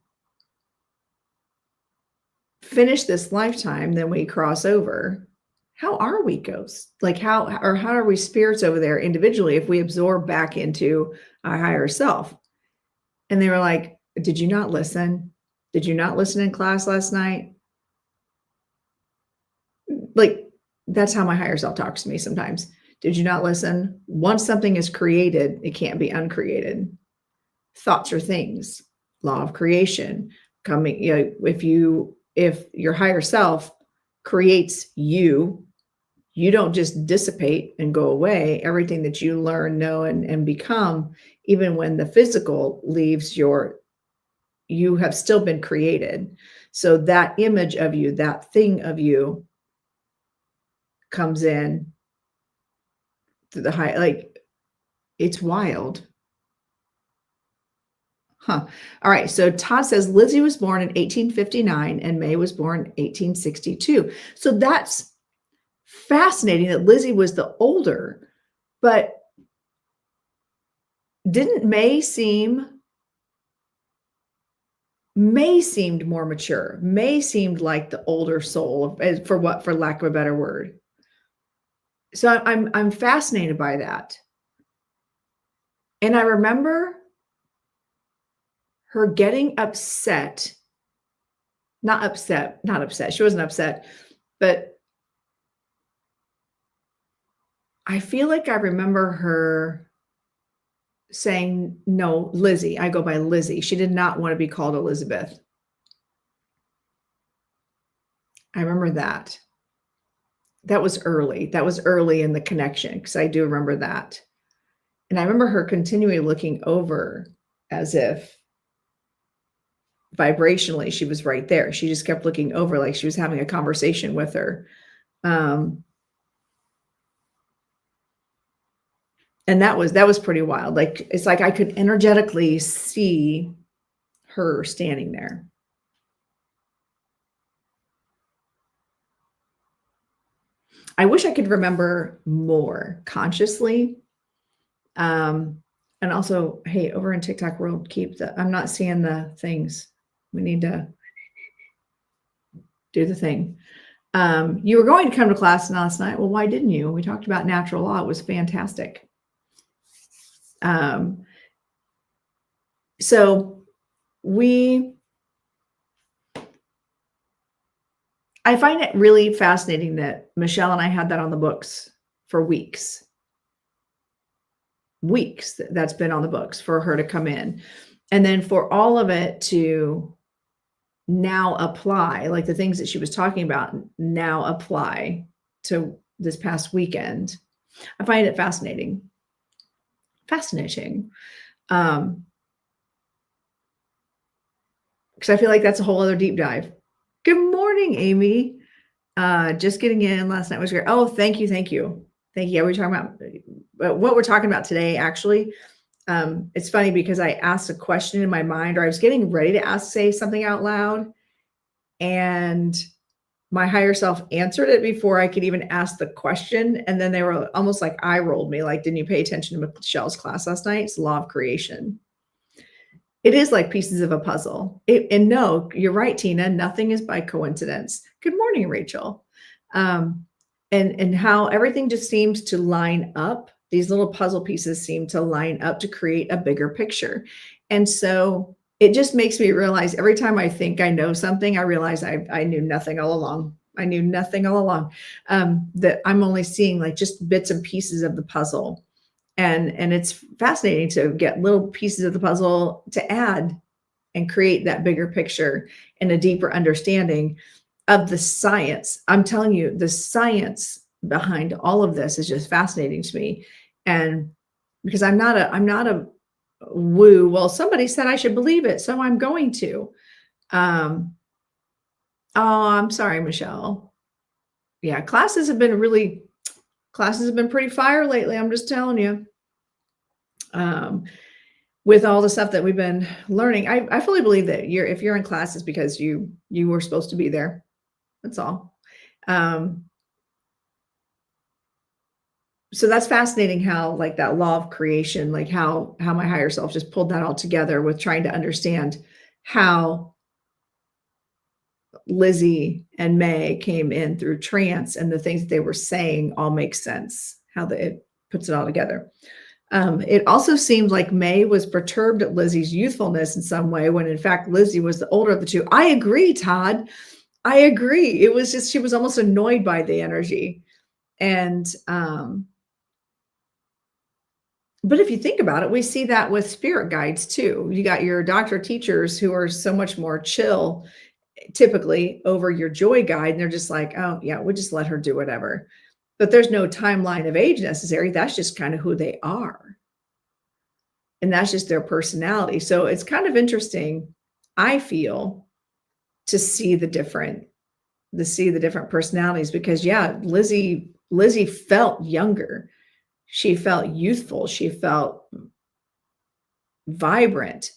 finish this lifetime, then we cross over. How are we ghosts? Like how are we spirits over there individually if we absorb back into our higher self? And they were like, did you not listen? Did you not listen in class last night? Like, that's how my higher self talks to me sometimes. Did you not listen? Once something is created, it can't be uncreated. Thoughts are things. Law of creation. If your higher self creates you don't just dissipate and go away. Everything that you learn, know, and become, even when the physical leaves you have still been created. So that image of you, that thing of you, comes in through the high, like it's wild. Huh. All right. So Todd says Lizzie was born in 1859 and May was born in 1862. So that's fascinating that Lizzie was the older, but didn't May seemed more mature. May seemed like the older soul, for lack of a better word. So I'm fascinated by that. And I remember her getting upset. Not upset. She wasn't upset, but I feel like I remember her saying, no, Lizzie. I go by Lizzie. She did not want to be called Elizabeth. I remember that. That was early. That was early in the connection, because I do remember that. And I remember her continually looking over as if vibrationally she was right there. She just kept looking over like she was having a conversation with her. And that was pretty wild. Like, it's like I could energetically see her standing there. I wish I could remember more consciously. And also, hey, over in TikTok world, I'm not seeing the things. We need to do the thing. You were going to come to class last night. Well, why didn't you? We talked about natural law. It was fantastic. So we I find it really fascinating that Michelle and I had that on the books for weeks. Weeks that's been on the books for her to come in. And then for all of it to now apply, like the things that she was talking about now apply to this past weekend. I find it fascinating. Fascinating. Because I feel like that's a whole other deep dive. Good morning, Amy. Just getting in last night was great. Oh, thank you. Thank you. Thank you. Yeah, we're talking about what we're talking about today, actually. It's funny because I asked a question in my mind, or I was getting ready to say something out loud, and my higher self answered it before I could even ask the question. And then they were almost like eye rolled me, like, didn't you pay attention to Michelle's class last night? It's law of creation. It is like pieces of a puzzle. And no, you're right, Tina. Nothing is by coincidence. Good morning, Rachel. And how everything just seems to line up. These little puzzle pieces seem to line up to create a bigger picture. And so it just makes me realize every time I think I know something, I realize I knew nothing all along. I knew nothing all along. That I'm only seeing like just bits and pieces of the puzzle. And it's fascinating to get little pieces of the puzzle to add and create that bigger picture and a deeper understanding of the science. I'm telling you, the science behind all of this is just fascinating to me. And because I'm not a woo, well, somebody said I should believe it, so I'm going to. Oh, I'm sorry, Michelle. Yeah, classes have been pretty fire lately. I'm just telling you. With all the stuff that we've been learning, I fully believe that if you're in classes because you were supposed to be there. That's all. So that's fascinating how like that law of creation, like how my higher self just pulled that all together with trying to understand how Lizzie and May came in through trance, and the things that they were saying all make sense, how it puts it all together. It also seemed like May was perturbed at Lizzie's youthfulness in some way, when in fact Lizzie was the older of the two. I agree, Todd. I agree. It was just, she was almost annoyed by the energy. And but if you think about it, we see that with spirit guides too. You got your doctor teachers who are so much more chill, typically, over your joy guide, and they're just like, oh yeah, we'll just let her do whatever. But there's no timeline of age necessary. That's just kind of who they are. And that's just their personality. So it's kind of interesting, I feel, to see the different personalities, because yeah, Lizzie felt younger. She felt youthful. She felt vibrant.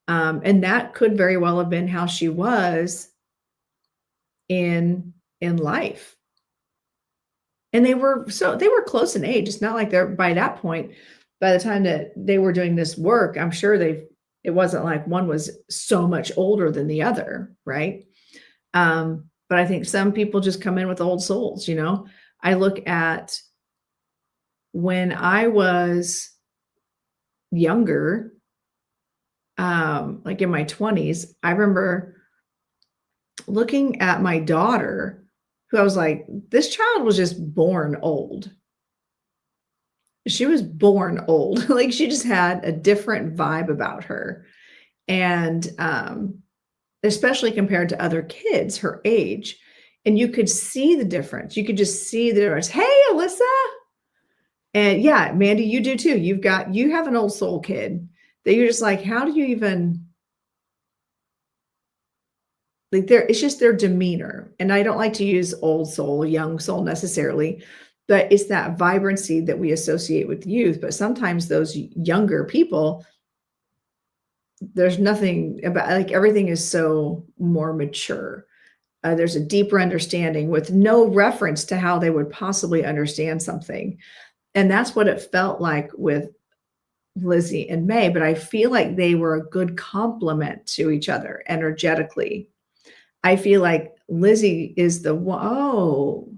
And that could very well have been how she was in life. And they were close in age. It's not like they're, by that point, by the time that they were doing this work, I'm sure it wasn't like one was so much older than the other, right? But I think some people just come in with old souls, I look at when I was younger, like in my 20s, I remember looking at my daughter, who I was like, this child was just born old. She was born old. Like she just had a different vibe about her. And especially compared to other kids her age. And you could see the difference. You could just see the difference. Hey, Alyssa. And yeah, Mandy, you do too. You have an old soul kid that you're just like, how do you even, like, it's just their demeanor. And I don't like to use old soul, young soul necessarily, but it's that vibrancy that we associate with youth. But sometimes those younger people, there's nothing about, like, everything is so more mature. There's a deeper understanding with no reference to how they would possibly understand something. And that's what it felt like with Lizzie and May. But I feel like they were a good complement to each other energetically. I feel like Lizzie is the one. Oh,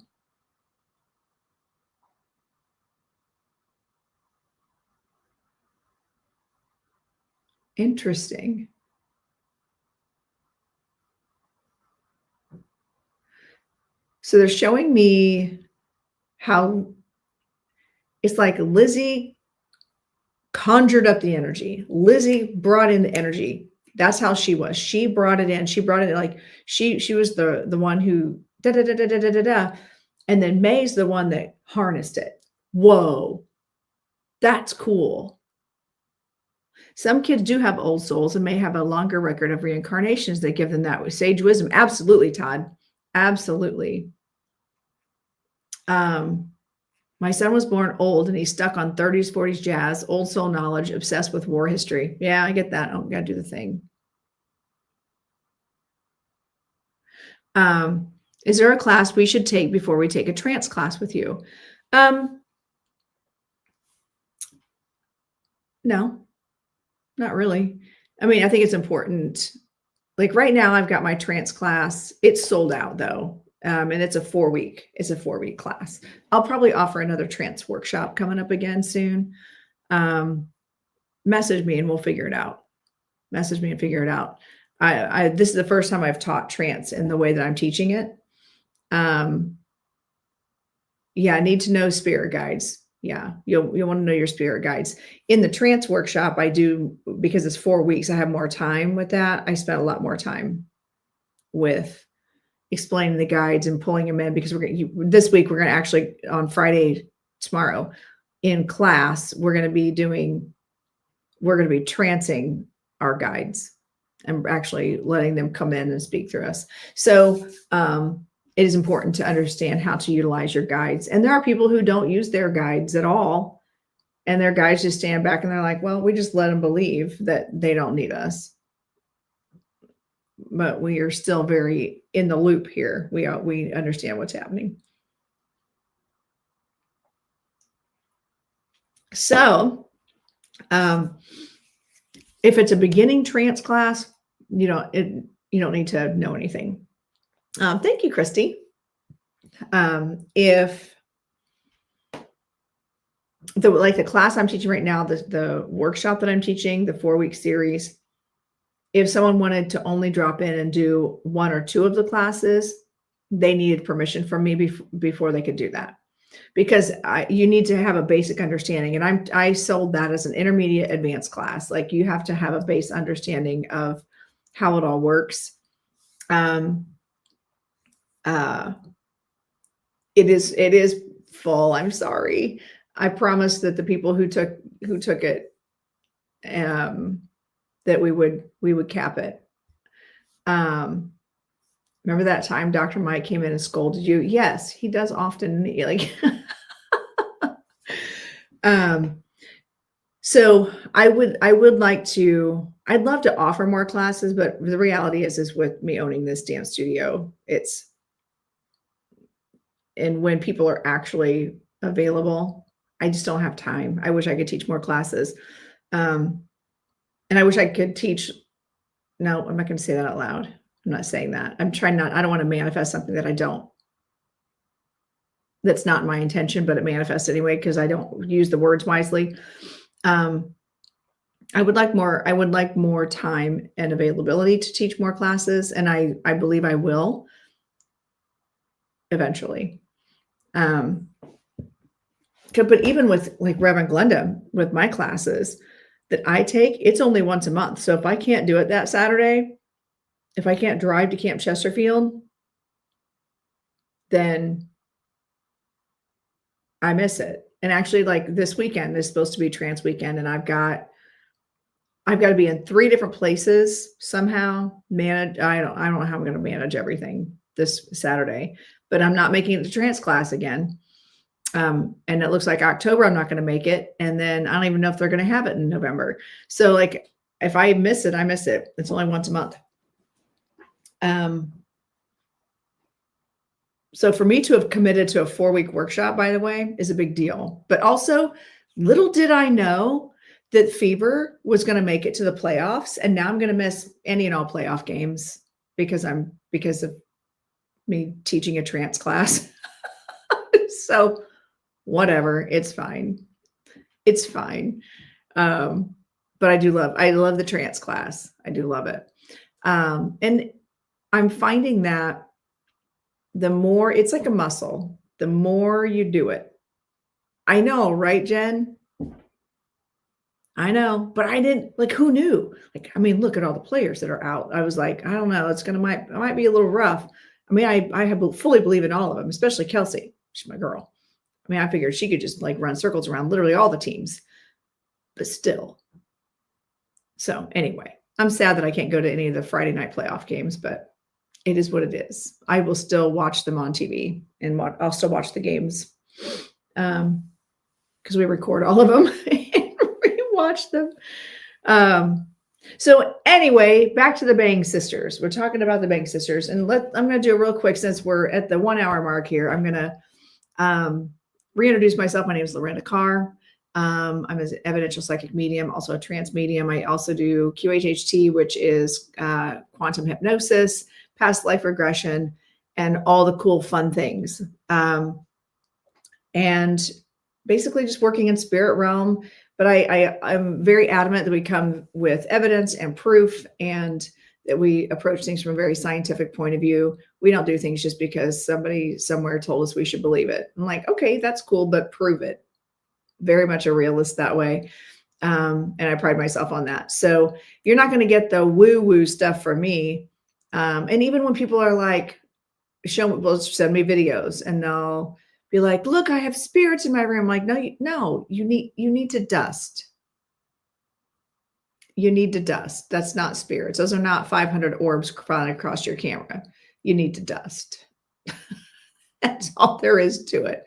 interesting. So they're showing me how it's like Lizzie conjured up the energy. Lizzie brought in the energy. That's how she was. She brought it in. She brought it like she was the one who da da da da da da da da. And then May's the one that harnessed it. Whoa, that's cool. Some kids do have old souls and may have a longer record of reincarnations that give them that with sage wisdom. Absolutely, Todd. Absolutely. My son was born old and he's stuck on 30s, 40s jazz, old soul knowledge, obsessed with war history. Yeah, I get that. Oh, gotta do the thing. Is there a class we should take before we take a trance class with you? No, not really. I mean, I think it's important. Like right now, I've got my trance class. It's sold out though. And it's a 4-week class. I'll probably offer another trance workshop coming up again soon. Message me and we'll figure it out. Message me and figure it out. This is the first time I've taught trance in the way that I'm teaching it. Yeah, I need to know spirit guides. Yeah, you'll want to know your spirit guides. In the trance workshop, I do, because it's 4 weeks, I have more time with that. I spent a lot more time with explaining the guides and pulling them in, because this week we're going to actually, on Friday, tomorrow in class, we're going to be trancing our guides and actually letting them come in and speak through us. So it is important to understand how to utilize your guides. And there are people who don't use their guides at all. And their guides just stand back and they're like, well, we just let them believe that they don't need us. But we are still very in the loop here. We understand what's happening. So if it's a beginning trance class, you don't need to know anything. Thank you, Christy. If the class I'm teaching right now, the workshop that I'm teaching, the 4-week series, if someone wanted to only drop in and do 1 or 2 of the classes, they needed permission from me before they could do that, because you need to have a basic understanding. And I sold that as an intermediate advanced class. Like you have to have a base understanding of how it all works. It is full. I'm sorry. I promised that the people who took it, that we would cap it. Remember that time Dr. Mike came in and scolded you? Yes, he does often. Like, so I'd love to offer more classes, but the reality is with me owning this dance studio, and when people are actually available, I just don't have time. I wish I could teach more classes. And I wish I could teach. No, I'm not going to say that out loud. I'm not saying that. I don't want to manifest something that I don't. That's not my intention, but it manifests anyway, because I don't use the words wisely. I would like more time and availability to teach more classes. And I believe I will eventually. But even with like Reverend Glenda, with my classes that I take, it's only once a month. So if I can't do it that Saturday, if I can't drive to Camp Chesterfield, then I miss it. And actually, like this weekend is supposed to be trance weekend, and I've got to be in 3 different places somehow. I don't know how I'm going to manage everything this Saturday, but I'm not making it to trance class again. And it looks like October, I'm not going to make it. And then I don't even know if they're going to have it in November. So like, if I miss it, I miss it. It's only once a month. So for me to have committed to a 4-week workshop, by the way, is a big deal. But also, little did I know that Fever was going to make it to the playoffs. And now I'm going to miss any and all playoff games because of me teaching a trance class. So whatever, it's fine. It's fine. But I love the trance class. I do love it. And I'm finding that the more it's like a muscle, the more you do it. I know, right, Jen? I know, but I didn't like, who knew? Like, I mean, look at all the players that are out. I was like, I don't know, it might be a little rough. I mean, I have fully believe in all of them, especially Kelsey. She's my girl. I mean, I figured she could just like run circles around literally all the teams, but still. So anyway, I'm sad that I can't go to any of the Friday night playoff games, but it is what it is. I will still watch them on TV, and I'll still watch the games because we record all of them and rewatch them. So anyway, back to the Bang Sisters. We're talking about the Bang Sisters, and I'm going to do it real quick since we're at the 1 hour mark here. I'm going to reintroduce myself. My name is Lorenda Carr. I'm an evidential psychic medium, also a trance medium. I also do QHHT, which is quantum hypnosis, past life regression, and all the cool fun things. And basically just working in spirit realm. But I'm very adamant that we come with evidence and proof, and that we approach things from a very scientific point of view. We don't do things just because somebody somewhere told us we should believe it. I'm like, okay, that's cool, but prove it. Very much a realist that way. And I pride myself on that. So you're not going to get the woo-woo stuff from me. And even when people are like, send me videos, and they'll be like, look, I have spirits in my room. I'm like, no, you need to dust. You need to dust. That's not spirits. Those are not 500 orbs flying across your camera. You need to dust. That's all there is to it.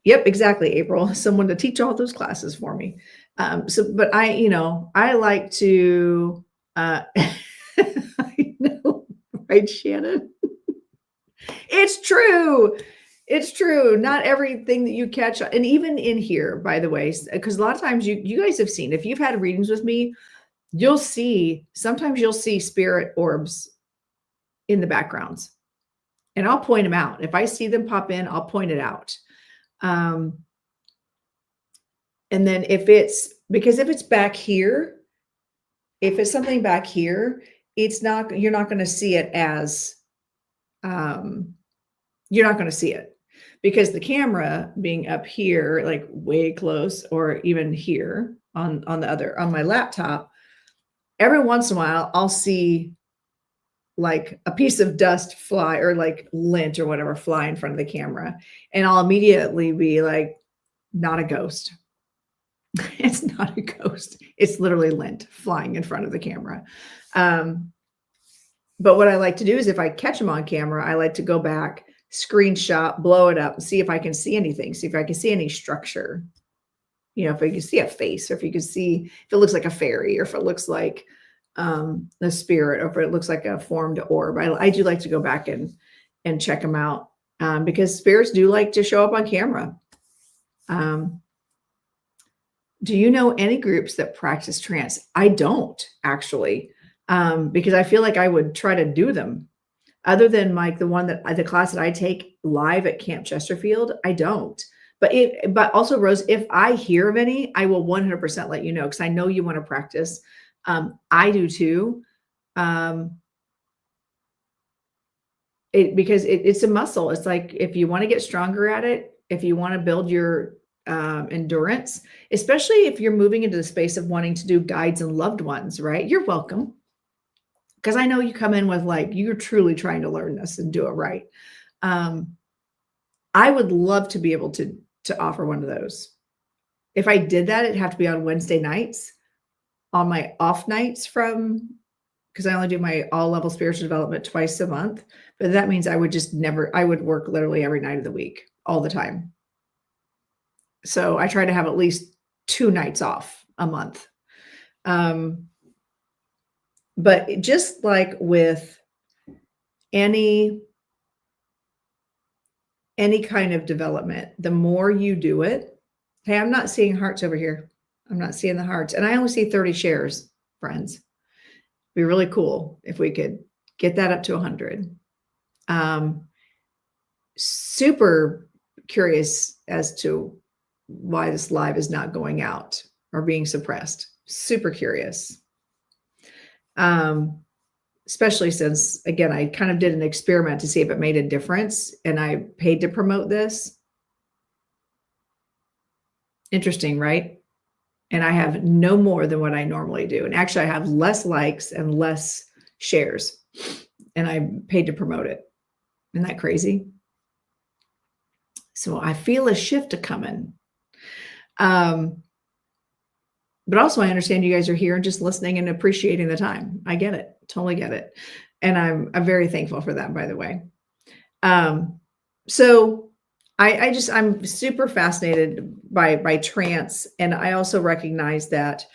Yep, exactly, April. Someone to teach all those classes for me. But I like to, I know, right, Shannon? It's true. It's true. Not everything that you catch, and even in here, by the way, because a lot of times you guys have seen, if you've had readings with me, sometimes you'll see spirit orbs in the backgrounds, and I'll point them out. If I see them pop in, I'll point it out. And then if it's back here, if it's something back here, you're not going to see it as, you're not going to see it, because the camera being up here, like way close, or even here on my laptop, every once in a while, I'll see like a piece of dust fly, or like lint or whatever fly in front of the camera. And I'll immediately be like, not a ghost. It's not a ghost. It's literally lint flying in front of the camera. But what I like to do is, if I catch them on camera, I like to go back, screenshot, blow it up, see if I can see anything, see if I can see any structure. If I can see a face, or if you can see if it looks like a fairy, or if it looks like the spirit, or if it looks like a formed orb. I do like to go back and check them out, because spirits do like to show up on camera. Do you know any groups that practice trance? I don't, actually, because I feel like I would try to do them. Other than like the class that I take live at Camp Chesterfield, I don't. But also, Rose, if I hear of any, I will 100% let you know, because I know you want to practice. I do too. Because it's a muscle. It's like, if you want to get stronger at it, if you want to build your endurance, especially if you're moving into the space of wanting to do guides and loved ones, right? You're welcome. Because I know you come in with like, you're truly trying to learn this and do it right. I would love to be able to offer one of those. If I did that, it'd have to be on Wednesday nights, on my off nights, because I only do my all level spiritual development twice a month. But that means I would work literally every night of the week, all the time. So I try to have at least 2 nights off a month. But just like with any kind of development, the more you do it. Hey, I'm not seeing hearts over here. I'm not seeing the hearts. And I only see 30 shares, friends. It'd be really cool if we could get that up to 100. Super curious as to why this live is not going out or being suppressed. Super curious. especially since, again, I kind of did an experiment to see if it made a difference, and I paid to promote this. Interesting, right? And I have no more than what I normally do. And actually, I have less likes and less shares, and I paid to promote it. Isn't that crazy? So I feel a shift coming. But also, I understand you guys are here and just listening and appreciating the time. I get it. Totally get it. And I'm very thankful for that, by the way. So I'm super fascinated by trance. And I also recognize that.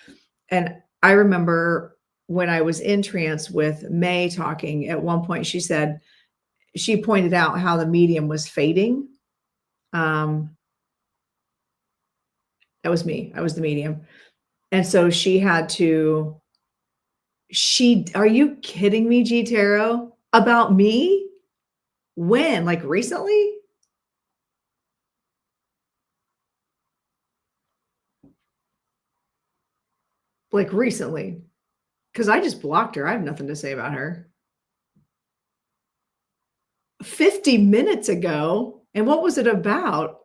And I remember when I was in trance with May talking, at one point, she pointed out how the medium was fading. That was me. I was the medium. And so she had to, are you kidding me, G Tarot? About me? When? Like recently? Like recently. Because I just blocked her. I have nothing to say about her. 50 minutes ago. And what was it about?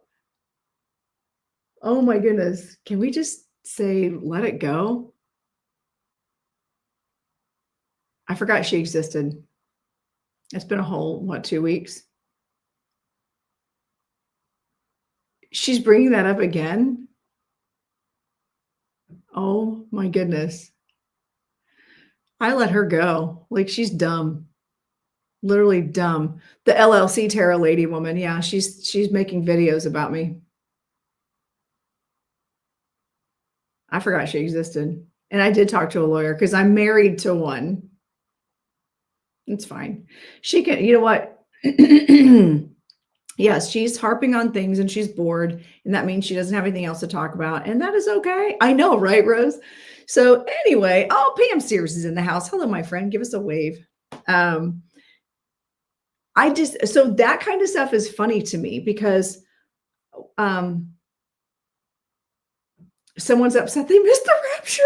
Oh my goodness. Can we just say, let it go? I forgot she existed. It's been a whole, 2 weeks? She's bringing that up again? Oh my goodness. I let her go. Like, she's dumb. Literally dumb. The LLC tarot lady woman. Yeah, she's making videos about me. I forgot she existed. And I did talk to a lawyer because I'm married to one. It's fine. She can, you know what? Yes, she's harping on things and she's bored. And that means she doesn't have anything else to talk about. And that is okay. I know, right, Rose? So anyway, Pam Sears is in the house. Hello, my friend. Give us a wave. So that kind of stuff is funny to me because someone's upset they missed the rapture.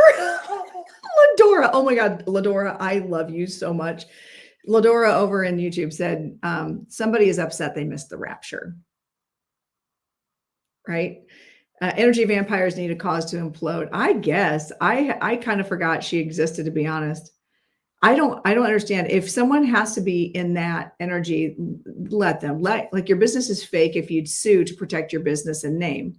Ladora. Oh my God, Ladora, I love you so much. Ladora over in YouTube said, somebody is upset they missed the rapture. Right? Energy vampires need a cause to implode. I guess. I kind of forgot she existed, to be honest. I don't understand. If someone has to be in that energy, let them. Like, your business is fake if you'd sue to protect your business and name.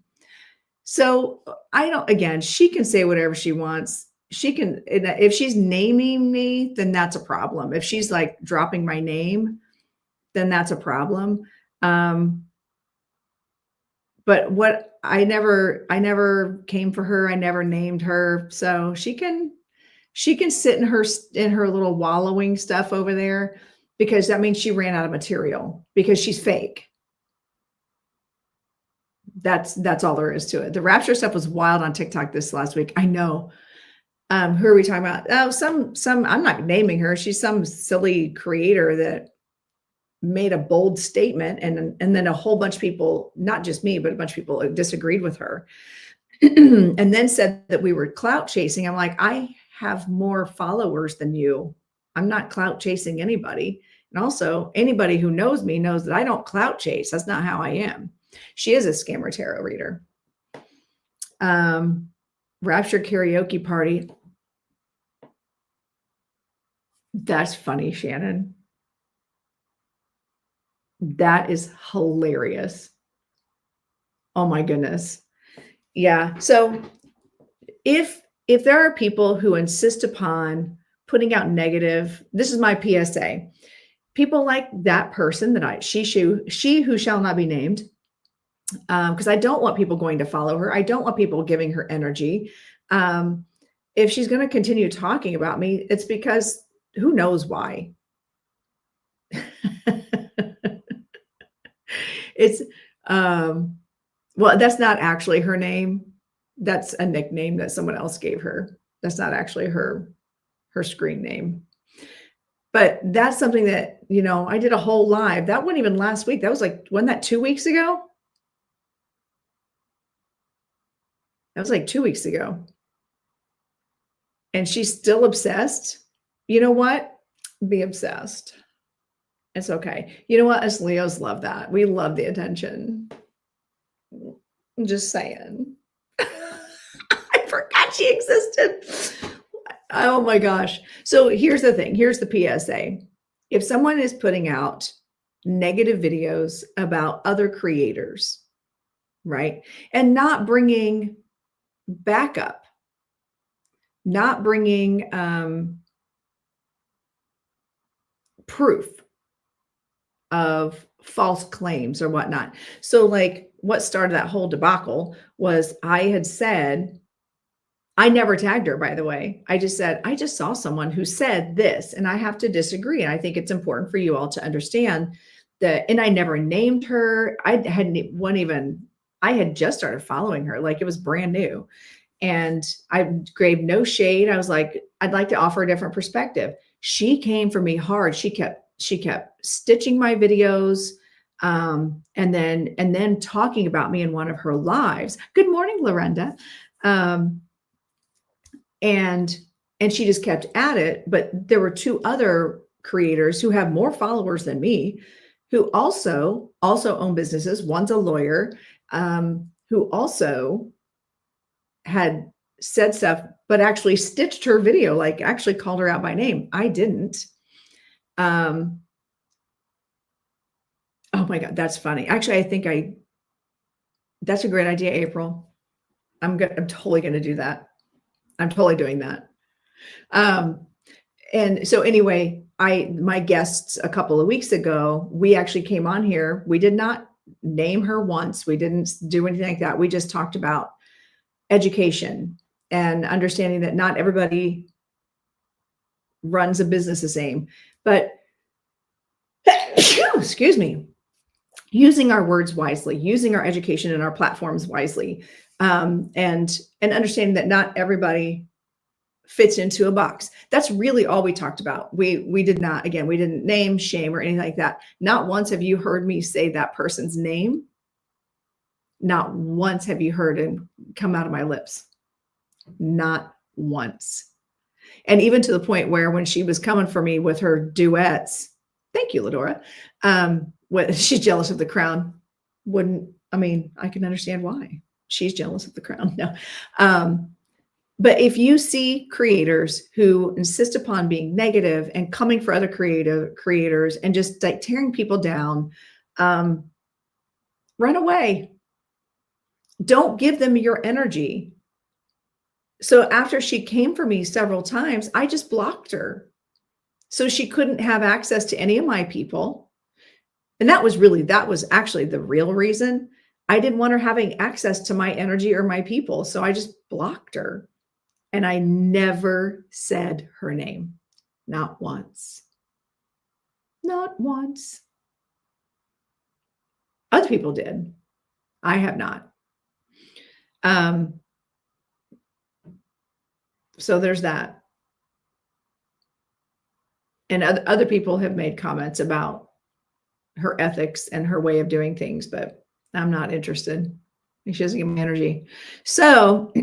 So again, she can say whatever she wants. She can, if she's naming me, then that's a problem. If she's like dropping my name, then that's a problem. But I never came for her. I never named her. So she can sit in her little wallowing stuff over there, because that means she ran out of material because she's fake. That's all there is to it. The rapture stuff was wild on TikTok this last week. I know. Who are we talking about? Oh, some, I'm not naming her. She's some silly creator that made a bold statement, and then a whole bunch of people, not just me, but a bunch of people disagreed with her. And then said that we were clout chasing. I'm like, I have more followers than you. I'm not clout chasing anybody. And also, anybody who knows me knows that I don't clout chase. That's not how I am. She is a scammer tarot reader. Rapture karaoke party. That's funny, Shannon. That is hilarious. Oh my goodness. Yeah. So if there are people who insist upon putting out negative, this is my PSA. People like that person that she who shall not be named, because I don't want people going to follow her. I don't want people giving her energy. If she's going to continue talking about me, it's because who knows why. It's well, that's not actually her name. That's a nickname that someone else gave her. That's not actually her screen name. But that's something that, I did a whole live. That wasn't even last week. That was wasn't that 2 weeks ago? That was 2 weeks ago. And she's still obsessed. You know what? be obsessed. It's okay. You know what? Us Leos love that. We love the attention. I'm just saying. I forgot she existed. Oh my gosh. So here's the thing. Here's the PSA. If someone is putting out negative videos about other creators, right? And not bringing backup, not bringing proof of false claims or whatnot. So like what started that whole debacle was I had said, I never tagged her, by the way. I just said, I just saw someone who said this, and I have to disagree. And I think it's important for you all to understand that. And I never named her. I had just started following her. Like it was brand new. And I gave no shade. I was like, I'd like to offer a different perspective. She came for me hard. She kept stitching my videos. And then talking about me in one of her lives. Good morning, Lorenda. And she just kept at it. But there were two other creators who have more followers than me, who also own businesses. One's a lawyer, who also had said stuff, but actually stitched her video, like actually called her out by name. I didn't. Oh my God, that's funny. Actually, I think that's a great idea, April. I'm totally going to do that. I'm totally doing that. And so anyway, my guests a couple of weeks ago, we actually came on here. We did not name her once. We didn't do anything like that. We just talked about education and understanding that not everybody runs a business the same, but excuse me, using our words wisely, using our education and our platforms wisely, and understanding that not everybody fits into a box. That's really all we talked about. We did not, again, we didn't name, shame, or anything like that. Not once have you heard me say that person's name. Not once have you heard him come out of my lips. Not once. And even to the point where when she was coming for me with her duets, thank you, Ladora, when she's jealous of the crown. I can understand why she's jealous of the crown. No. But if you see creators who insist upon being negative and coming for other creators and just like tearing people down, run away. Don't give them your energy. So after she came for me several times, I just blocked her. So she couldn't have access to any of my people. And that was actually the real reason. I didn't want her having access to my energy or my people. So I just blocked her. And I never said her name. Not once. Not once. Other people did. I have not. So there's that. And other people have made comments about her ethics and her way of doing things, but I'm not interested. She doesn't give me energy. So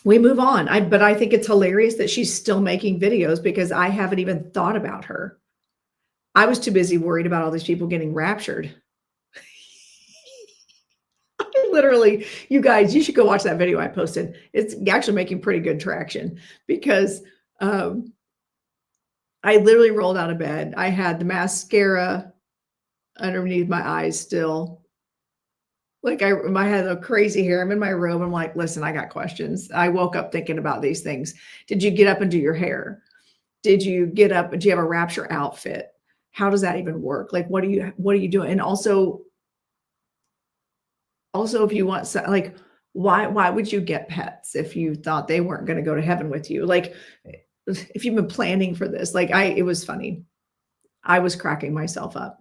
we move on. But I think it's hilarious that she's still making videos because I haven't even thought about her. I was too busy worried about all these people getting raptured. Literally, you guys, you should go watch that video I posted. It's actually making pretty good traction because I literally rolled out of bed. I had the mascara underneath my eyes still. Like I had a crazy hair. I'm in my robe. I'm like, listen, I got questions. I woke up thinking about these things. Did you get up and do your hair? Did you get up? Do you have a rapture outfit? How does that even work? Like, what are you doing? And also if you want, like, why would you get pets if you thought they weren't going to go to heaven with you? Like, if you've been planning for this, like it was funny. I was cracking myself up.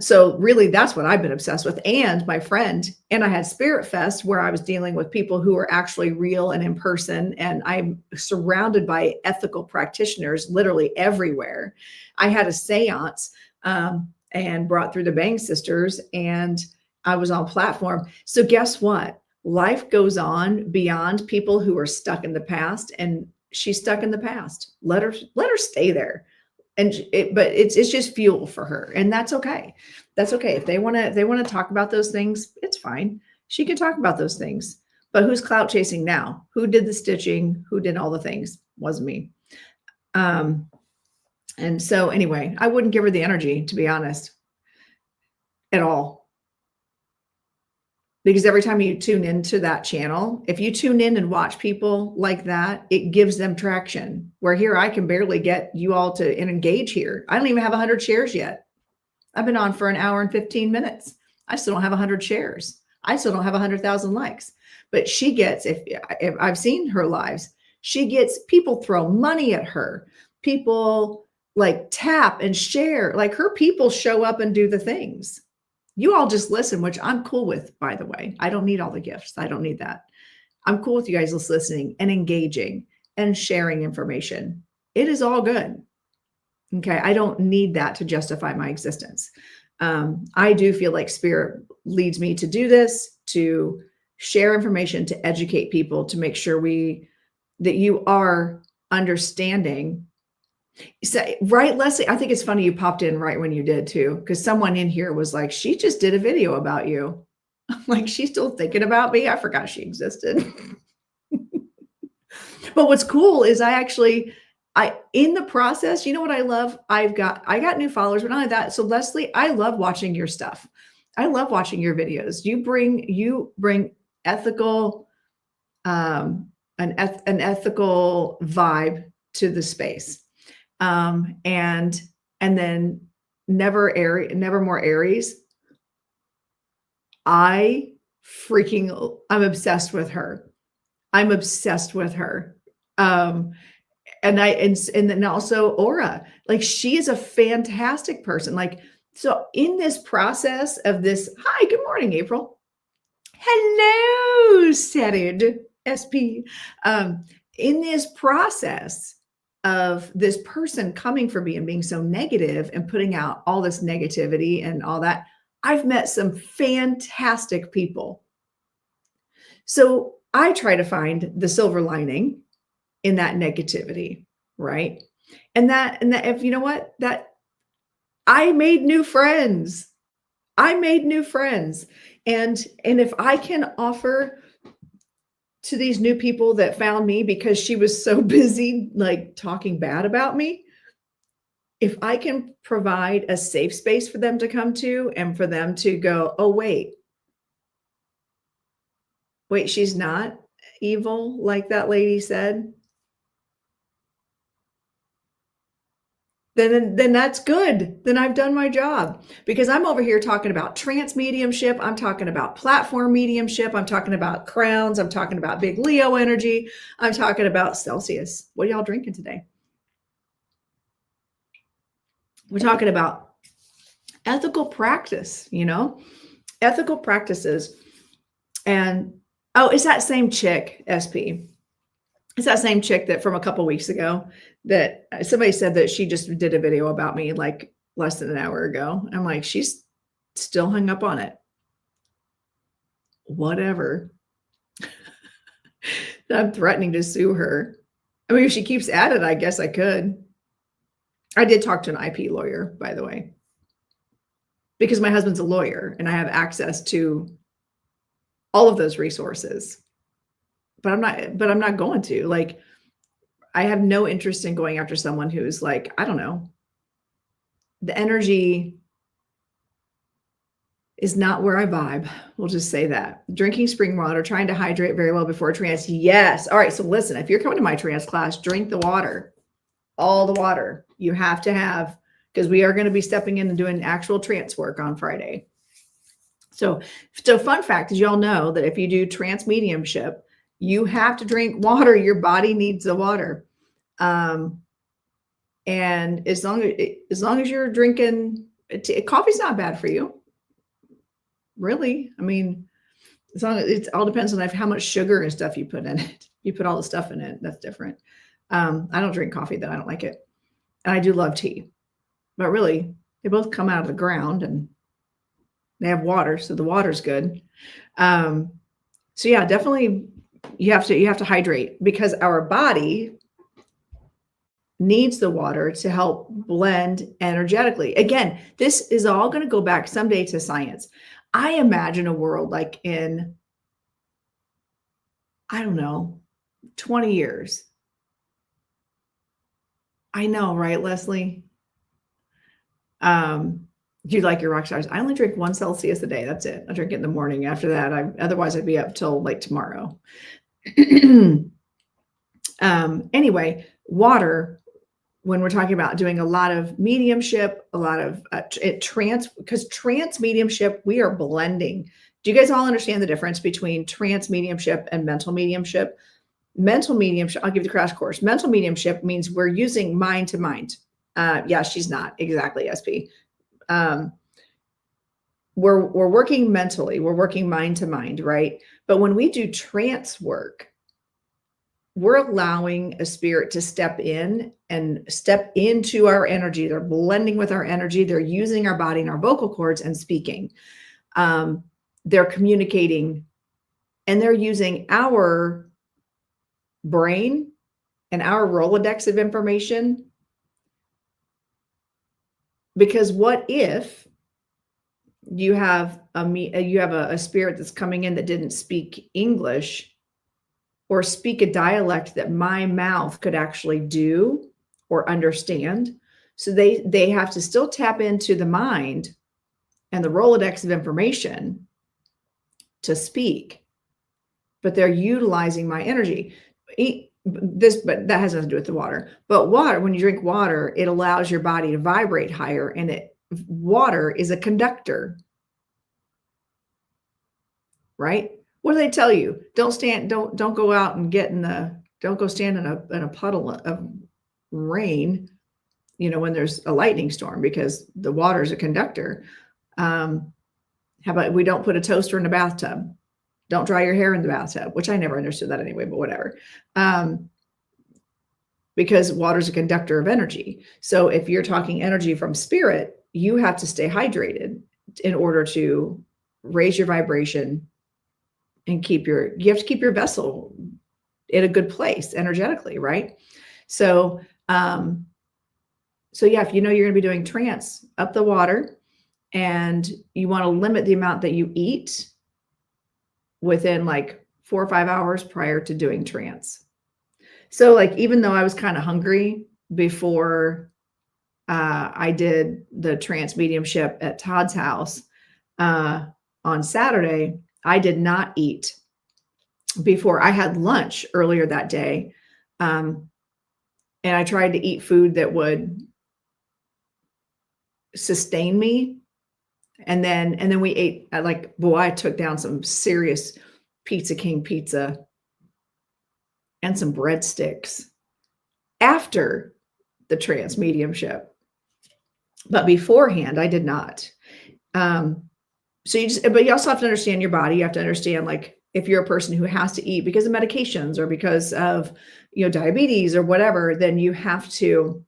So really that's what I've been obsessed with. And my friend, and I had Spiritfest where I was dealing with people who are actually real and in person. And I'm surrounded by ethical practitioners literally everywhere. I had a seance and brought through the Bang sisters, and I was on platform. So guess what? Life goes on beyond people who are stuck in the past, and she's stuck in the past. Let her stay there. but it's just fuel for her, and that's okay. That's okay. If they want to talk about those things, it's fine. She can talk about those things. But who's clout chasing now? Who did the stitching? Who did all the things? Wasn't me. And so anyway, I wouldn't give her the energy, to be honest, at all. Because every time you tune into that channel, if you tune in and watch people like that, it gives them traction. Where here, I can barely get you all to engage here. I don't even have 100 shares yet. I've been on for an hour and 15 minutes. I still don't have 100 shares. I still don't have 100,000 likes. But she gets, if I've seen her lives, she gets people throw money at her. People like tap and share. Like her people show up and do the things. You all just listen, which I'm cool with, by the way. I don't need all the gifts. I don't need that. I'm cool with you guys just listening and engaging and sharing information. It is all good. Okay. I don't need that to justify my existence. I do feel like Spirit leads me to do this, to share information, to educate people, to make sure that you are understanding. So, right, Leslie, I think it's funny you popped in right when you did too, because someone in here was like, she just did a video about you. I'm like, she's still thinking about me. I forgot she existed. But what's cool is in the process, you know what I love? I got new followers, but not only that. So Leslie, I love watching your stuff. I love watching your videos. You bring ethical, an ethical vibe to the space. And then never more Aries. I'm obsessed with her. I'm obsessed with her. And then also Aura, like she is a fantastic person. Like, so in this process of this, hi, good morning, April. Hello, Saturday, SP. In this process of this person coming for me and being so negative and putting out all this negativity and all that, I've met some fantastic people. So I try to find the silver lining in that negativity, right? And that if you know what, that I made new friends. And if I can offer to these new people that found me because she was so busy like talking bad about me, if I can provide a safe space for them to come to and for them to go, oh, wait, she's not evil like that lady said, then that's good. Then I've done my job, because I'm over here talking about trance mediumship. I'm talking about platform mediumship. I'm talking about crowns. I'm talking about big Leo energy. I'm talking about Celsius. What are y'all drinking today? We're talking about ethical practice, ethical practices. And, it's that same chick, SP. It's that same chick that from a couple weeks ago that somebody said that she just did a video about me like less than an hour ago. I'm like, she's still hung up on it. Whatever. I'm threatening to sue her. I mean, if she keeps at it, I guess I could. I did talk to an IP lawyer, by the way, because my husband's a lawyer and I have access to all of those resources. But I'm not going to. Like, I have no interest in going after someone who's like, I don't know, the energy is not where I vibe. We'll just say that. Drinking spring water, trying to hydrate very well before trance. Yes. All right. So listen, if you're coming to my trance class, drink the water, all the water you have to have, because we are going to be stepping in and doing actual trance work on Friday. So fun fact is, y'all know that if you do trance mediumship, you have to drink water. Your body needs the water. And as long as you're drinking coffee's not bad for you. Really. I mean, as long as it all depends on how much sugar and stuff you put in it. You put all the stuff in it. That's different. I don't drink coffee though. I don't like it. And I do love tea, but really they both come out of the ground and they have water. So the water's good. So yeah, definitely you have to hydrate, because our body needs the water to help blend energetically. Again, this is all going to go back someday to science. I imagine a world like in, I don't know, 20 years. I know, right, Leslie? You like your rock stars. I only drink 1 Celsius a day. That's it. I drink it in the morning. After that, otherwise I'd be up till like tomorrow. Anyway, water, when we're talking about doing a lot of mediumship, a lot of trance, because trance mediumship, we are blending. Do you guys all understand the difference between trance mediumship and mental mediumship? Mental mediumship, I'll give you the crash course. Mental mediumship means we're using mind to mind. Yeah, she's not exactly SP. We're working mentally, we're working mind to mind, right? But when we do trance work, we're allowing a spirit to step in and step into our energy. They're blending with our energy. They're using our body and our vocal cords and speaking. They're communicating, and they're using our brain and our Rolodex of information. Because what if you have a spirit that's coming in that didn't speak English or speak a dialect that my mouth could actually do or understand? So they have to still tap into the mind and the Rolodex of information to speak, but they're utilizing my energy. But that has nothing to do with the water. But water, when you drink water, it allows your body to vibrate higher, and water is a conductor, right? What do they tell you? Don't go out and don't go stand in a puddle of rain, when there's a lightning storm, because the water is a conductor. How about we don't put a toaster in a bathtub? Don't dry your hair in the bathtub, which I never understood that anyway, but whatever. Because water is a conductor of energy. So if you're talking energy from spirit, you have to stay hydrated in order to raise your vibration and you have to keep your vessel in a good place energetically, right? So, yeah, if you're going to be doing trance, up the water, and you want to limit the amount that you eat within like 4 or 5 hours prior to doing trance. So like, even though I was kind of hungry before I did the trance mediumship at Todd's house on Saturday, I did not eat before. I had lunch earlier that day. And I tried to eat food that would sustain me. And then we ate, I took down some serious Pizza King pizza and some breadsticks after the trance mediumship. But beforehand, I did not. But you also have to understand your body. You have to understand, like, if you're a person who has to eat because of medications or because of, diabetes or whatever, then you have to,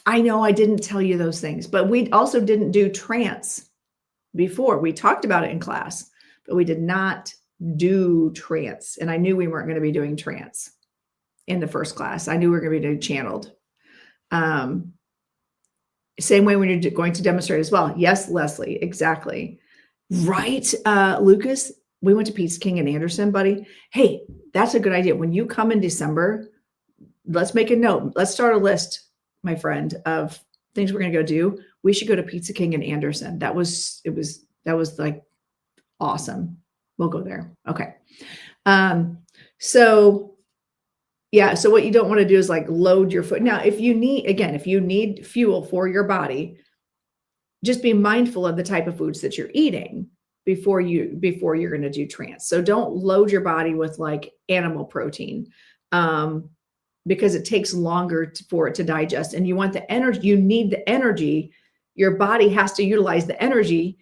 I know I didn't tell you those things, but we also didn't do trance before. We talked about it in class, but we did not do trance. And I knew we weren't going to be doing trance in the first class. I knew we were going to be doing channeled. Same way when you're going to demonstrate as well. Yes, Leslie, exactly. Right, Lucas, we went to Pizza King and Anderson, buddy. Hey, that's a good idea. When you come in December, let's make a note. Let's start a list, my friend, of things we're going to go do. We should go to Pizza King and Anderson. That was like awesome. We'll go there. Okay. So what you don't want to do is like load your food. Now, if you need fuel for your body, just be mindful of the type of foods that you're eating before you're going to do trance. So don't load your body with like animal protein, because it takes longer for it to digest, and you want the energy. You need the energy. Your body has to utilize the energy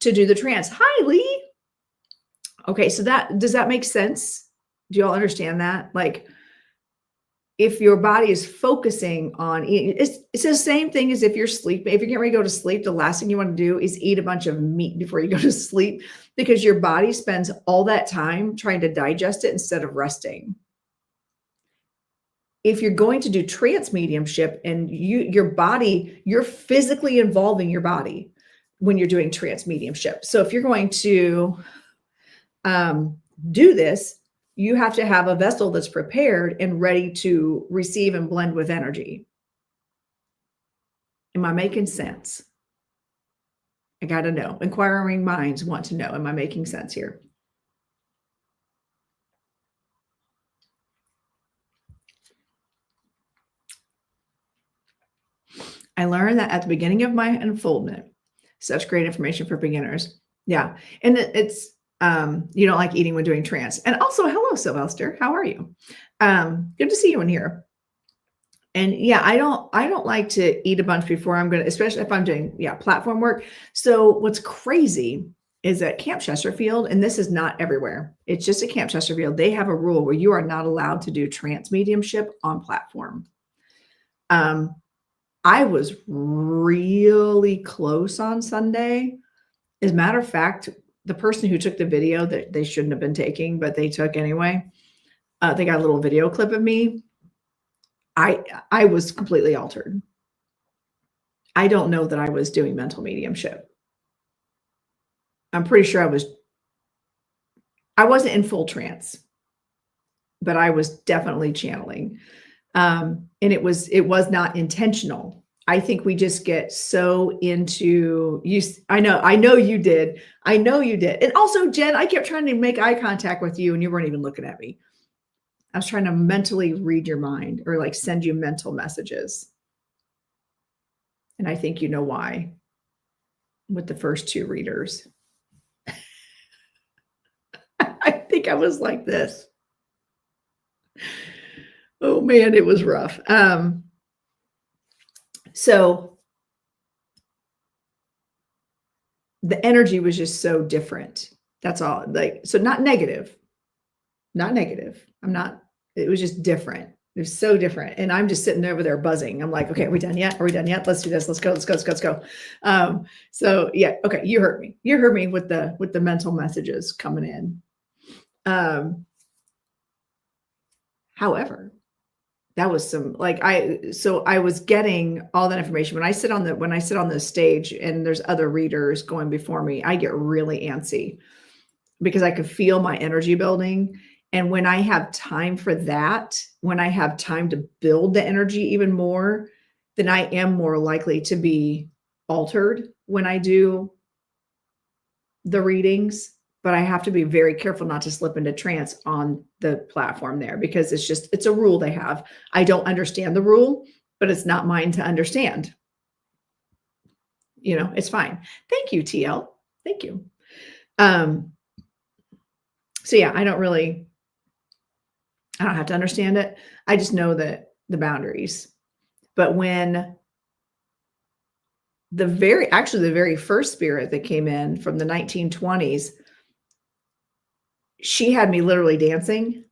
to do the trance. Hi, Lee. Okay. So does that make sense? Do you all understand that? Like, if your body is focusing on eating, it's the same thing as if you're sleeping. If you're getting ready to go to sleep, the last thing you want to do is eat a bunch of meat before you go to sleep, because your body spends all that time trying to digest it instead of resting. if you're going to do trance mediumship and your body, you're physically involving your body when you're doing trance mediumship. So if you're going to do this, you have to have a vessel that's prepared and ready to receive and blend with energy. Am I making sense? I got to know. Inquiring minds want to know, am I making sense here? I learned that at the beginning of my unfoldment, such great information for beginners. Yeah. And it's, you don't like eating when doing trance. And also, hello, Sylvester. How are you? Good to see you in here. And yeah, I don't like to eat a bunch before I'm going to, especially if I'm doing, platform work. So what's crazy is at Camp Chesterfield, and this is not everywhere, it's just at Camp Chesterfield, they have a rule where you are not allowed to do trance mediumship on platform. I was really close on Sunday. As a matter of fact, the person who took the video that they shouldn't have been taking, but they took anyway, they got a little video clip of me. I was completely altered. I don't know that I was doing mental mediumship. I'm pretty sure I wasn't in full trance, but I was definitely channeling. And it was not intentional. I think we just get so into you. I know you did. I know you did. And also, Jen, I kept trying to make eye contact with you and you weren't even looking at me. I was trying to mentally read your mind or like send you mental messages. And I think you know why with the first two readers. I think I was like this. Oh man, it was rough. So the energy was just so different. That's all. So not negative. It was just different. It was so different. And I'm just sitting over there buzzing. I'm like, okay, are we done yet? Let's do this. Let's go. So yeah. Okay. You heard me with the mental messages coming in. However, that was some I was getting all that information when I sit on the stage and there's other readers going before me, I get really antsy because I could feel my energy building. And when I have time for that, when I have time to build the energy even more, then I am more likely to be altered when I do the readings. But I have to be very careful not to slip into trance on the platform there because it's a rule they have. I don't understand the rule, but it's not mine to understand. It's fine. Thank you, TL. Thank you. So yeah, I don't have to understand it. I just know that the boundaries. But when the very first spirit that came in from the 1920s, she had me literally dancing.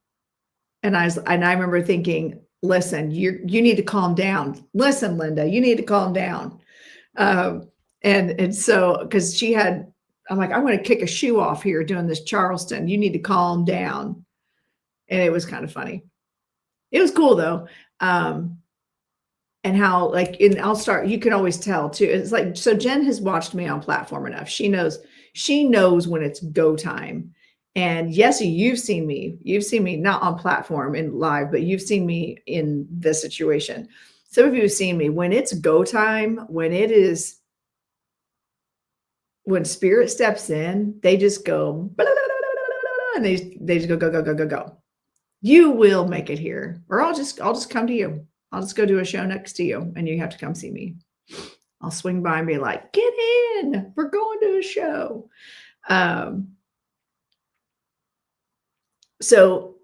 And I remember thinking, listen, you need to calm down. Listen, Linda, you need to calm down. And so, cause I'm like, I'm going to kick a shoe off here doing this Charleston. You need to calm down. And it was kind of funny. It was cool though. And how you can always tell too. It's like, so Jen has watched me on platform enough. She knows when it's go time. And yes, you've seen me not on platform in live, but you've seen me in this situation. Some of you have seen me when it's go time, when spirit steps in, they just go, and they just go. You will make it here, or I'll just come to you. I'll just go do a show next to you and you have to come see me. I'll swing by and be like, get in, we're going to a show. So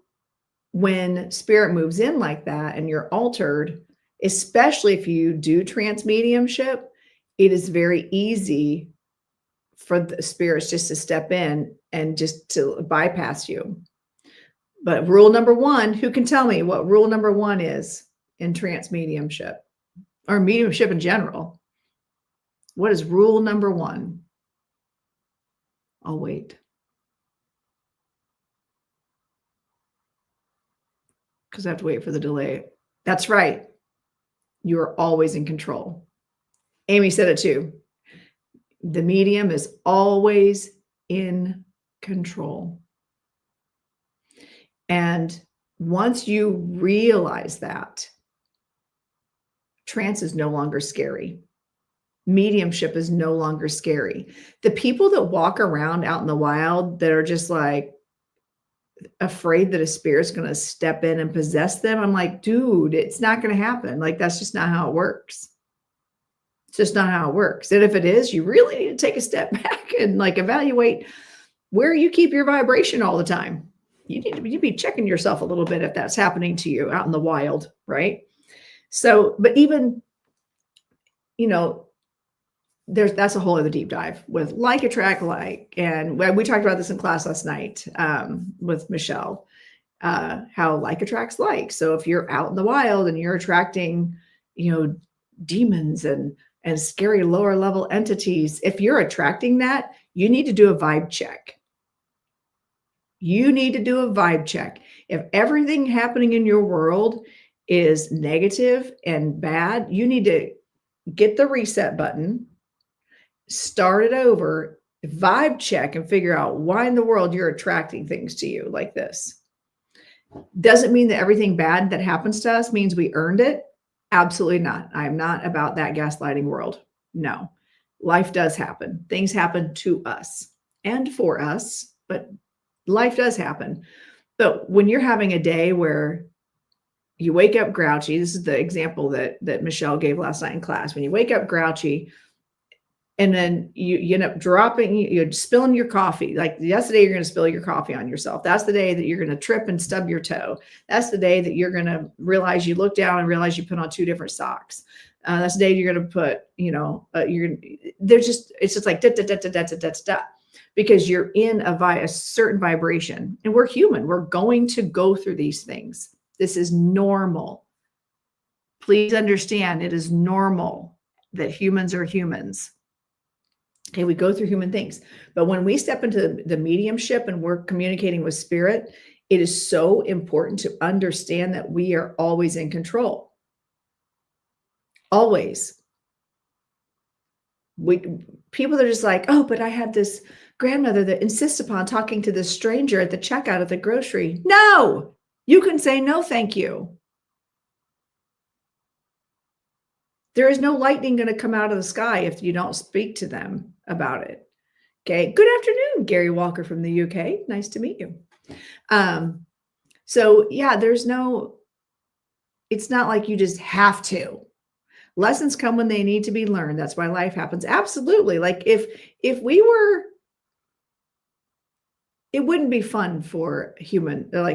when spirit moves in like that and you're altered, especially if you do trance mediumship, it is very easy for the spirits just to step in and just to bypass you. But rule number one, who can tell me what rule number one is in trance mediumship or mediumship in general? What is rule number one? I'll wait. Because I have to wait for the delay. That's right. You're always in control. Amy said it too. The medium is always in control. And once you realize that, trance is no longer scary. Mediumship is no longer scary. The people that walk around out in the wild that are just like afraid that a spirit's going to step in and possess them, I'm like, dude, it's not going to happen. Like, that's just not how it works. It's just not how it works. And if it is, you really need to take a step back and like evaluate where you keep your vibration all the time. You need to be checking yourself a little bit if that's happening to you out in the wild, right? So, but even, that's a whole other deep dive with like attract like. And we talked about this in class last night with Michelle, how like attracts like. So if you're out in the wild and you're attracting, demons and scary lower level entities, if you're attracting that, you need to do a vibe check. You need to do a vibe check. If everything happening in your world is negative and bad, you need to get the reset button, start it over, vibe check, and figure out why in the world you're attracting things to you like this. Doesn't mean that everything bad that happens to us means we earned it. Absolutely not. I'm not about that gaslighting world. No, life does happen. Things happen to us and for us, but life does happen. But when you're having a day where you wake up grouchy, this is the example that Michelle gave last night in class. When you wake up grouchy and then you end up you're spilling your coffee. Like that's the day you're going to spill your coffee on yourself. That's the day that you're going to trip and stub your toe. That's the day that you're going to realize you look down and realize you put on 2 different socks. That's the day you're going to put, it's just like da, da, da, da, da, da, da, da, because you're in a certain vibration, and we're human. We're going to go through these things. This is normal. Please understand, it is normal that humans are humans. Okay, we go through human things. But when we step into the mediumship and we're communicating with spirit, it is so important to understand that we are always in control. Always. People are just like, oh, but I had this grandmother that insists upon talking to this stranger at the checkout at the grocery. No, you can say no, thank you. There is no lightning going to come out of the sky if you don't speak to them about it. Okay. Good afternoon, Gary Walker from the UK. Nice to meet you. So yeah, it's not like you just have to. Lessons come when they need to be learned. That's why life happens. Absolutely. Like if we were, it wouldn't be fun for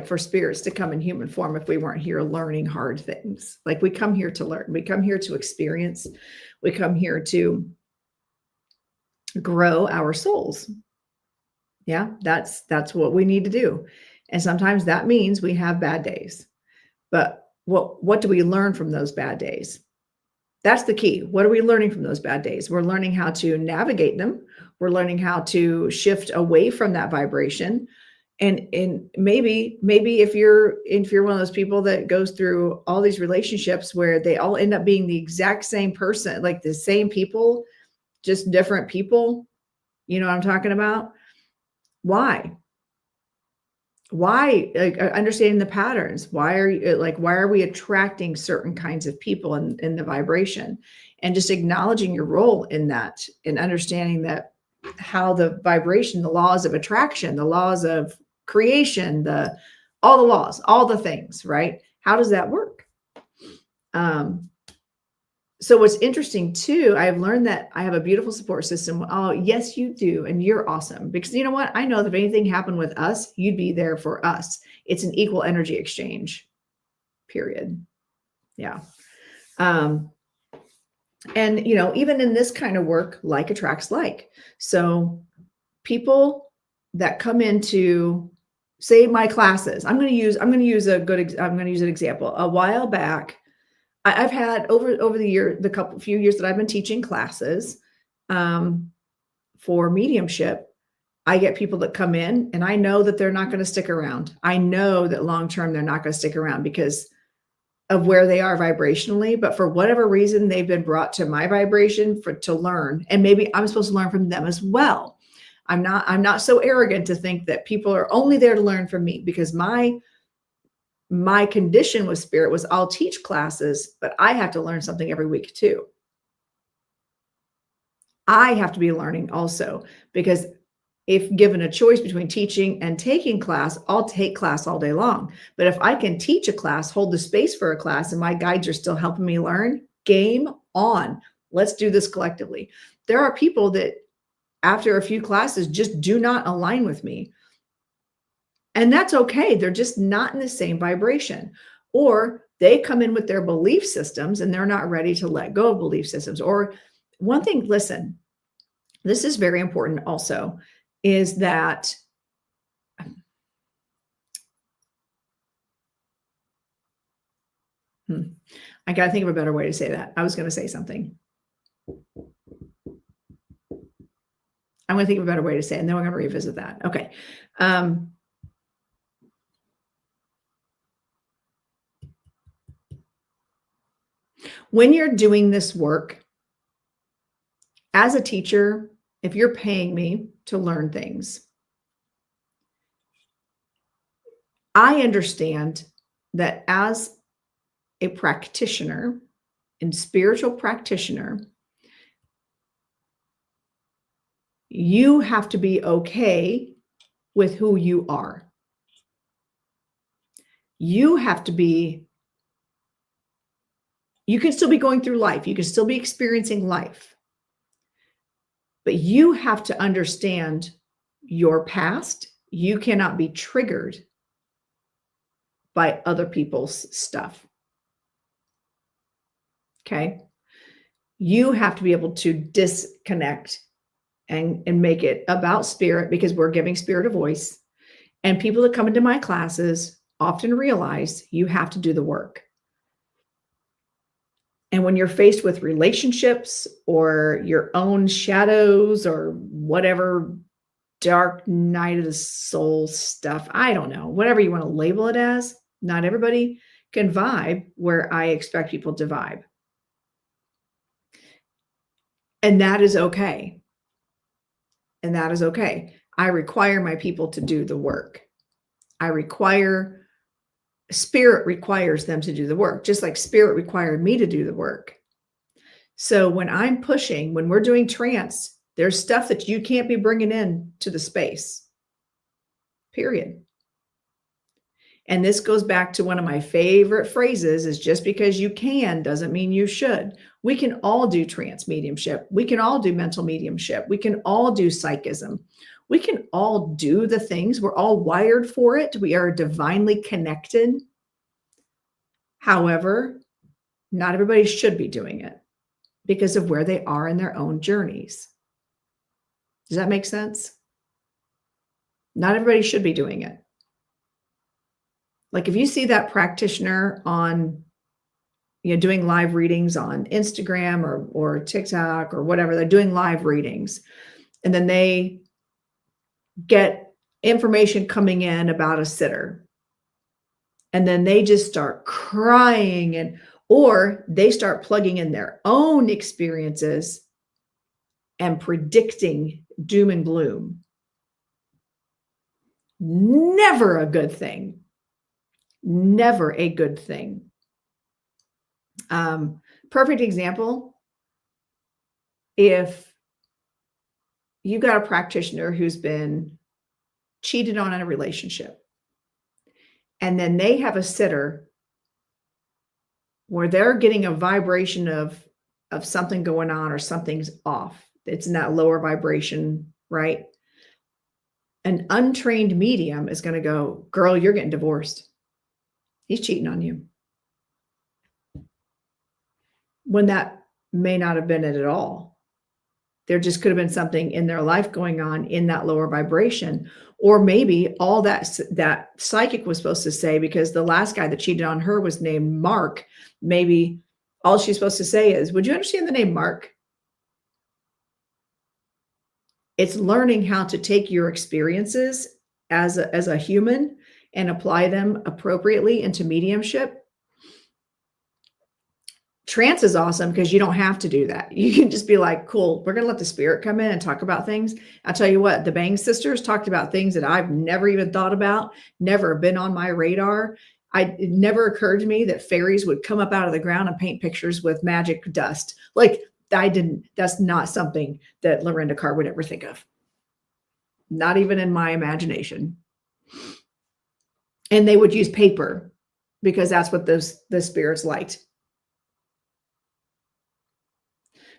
for spirits to come in human form if we weren't here learning hard things. Like we come here to learn. We come here to experience. We come here to grow our souls. Yeah, that's what we need to do. And sometimes that means we have bad days. But what do we learn from those bad days? That's the key. What are we learning from those bad days? We're learning how to navigate them. We're learning how to shift away from that vibration. And maybe if you're one of those people that goes through all these relationships where they all end up being the exact same person, like the same people, just different people, you know what I'm talking about? Why? Understanding the patterns. Why are we attracting certain kinds of people in the vibration, and just acknowledging your role in that, and understanding that how the vibration, the laws of attraction, the laws of creation, all the laws, all the things, right? How does that work? So what's interesting too, I've learned that I have a beautiful support system. Oh, yes, you do. And you're awesome, because you know what? I know that if anything happened with us, you'd be there for us. It's an equal energy exchange, period. Yeah. And even in this kind of work, like attracts like. So people that come into, say, my classes, I'm going to use an example. A while back, I've had over the year, few years that I've been teaching classes for mediumship, I get people that come in and I know that they're not going to stick around. I know that long-term, they're not going to stick around because of where they are vibrationally, but for whatever reason, they've been brought to my vibration to learn. And maybe I'm supposed to learn from them as well. I'm not so arrogant to think that people are only there to learn from me, because my condition with spirit was I'll teach classes, but I have to learn something every week too. I have to be learning also, because if given a choice between teaching and taking class, I'll take class all day long. But if I can teach a class, hold the space for a class, and my guides are still helping me learn, game on. Let's do this collectively. There are people that after a few classes just do not align with me. And that's okay. They're just not in the same vibration. Or they come in with their belief systems and they're not ready to let go of belief systems. Or one thing, listen, this is very important also, is that I got to think of a better way to say that. I was going to say something. I'm going to think of a better way to say it, and then we're going to revisit that. Okay. When you're doing this work as a teacher, if you're paying me to learn things, I understand that as a practitioner and spiritual practitioner, you have to be okay with who you are. You have to be, you can still be going through life. You can still be experiencing life. But you have to understand your past. You cannot be triggered by other people's stuff. Okay? You have to be able to disconnect and make it about spirit, because we're giving spirit a voice. And people that come into my classes often realize you have to do the work. And when you're faced with relationships or your own shadows or whatever dark night of the soul stuff, I don't know, whatever you want to label it as, not everybody can vibe where I expect people to vibe. And that is okay. And that is okay. I require my people to do the work. Spirit requires them to do the work, just like spirit required me to do the work. So when I'm pushing, when we're doing trance, there's stuff that you can't be bringing in to the space, period. And this goes back to one of my favorite phrases, is just because you can doesn't mean you should. We can all do trance mediumship. We can all do mental mediumship. We can all do psychism. We can all do the things. We're all wired for it. We are divinely connected. However, not everybody should be doing it because of where they are in their own journeys. Does that make sense? Not everybody should be doing it. Like if you see that practitioner on, doing live readings on Instagram or TikTok or whatever, they're doing live readings, and then they get information coming in about a sitter, and then they just start crying, or they start plugging in their own experiences and predicting doom and gloom. Never a good thing. Never a good thing. Perfect example. If you got a practitioner who's been cheated on in a relationship, and then they have a sitter where they're getting a vibration of something going on or something's off. It's in that lower vibration, right? An untrained medium is going to go, girl, you're getting divorced. He's cheating on you. When that may not have been it at all. There just could have been something in their life going on in that lower vibration. Or maybe all that psychic was supposed to say, because the last guy that cheated on her was named Mark, maybe all she's supposed to say is, would you understand the name Mark? It's learning how to take your experiences as a human and apply them appropriately into mediumship. Trance is awesome because you don't have to do that. You can just be like, cool, we're going to let the spirit come in and talk about things. I'll tell you what, the Bang sisters talked about things that I've never even thought about, never been on my radar. It never occurred to me that fairies would come up out of the ground and paint pictures with magic dust. Like that's not something that Lorenda Carr would ever think of. Not even in my imagination. And they would use paper because that's what the spirits liked.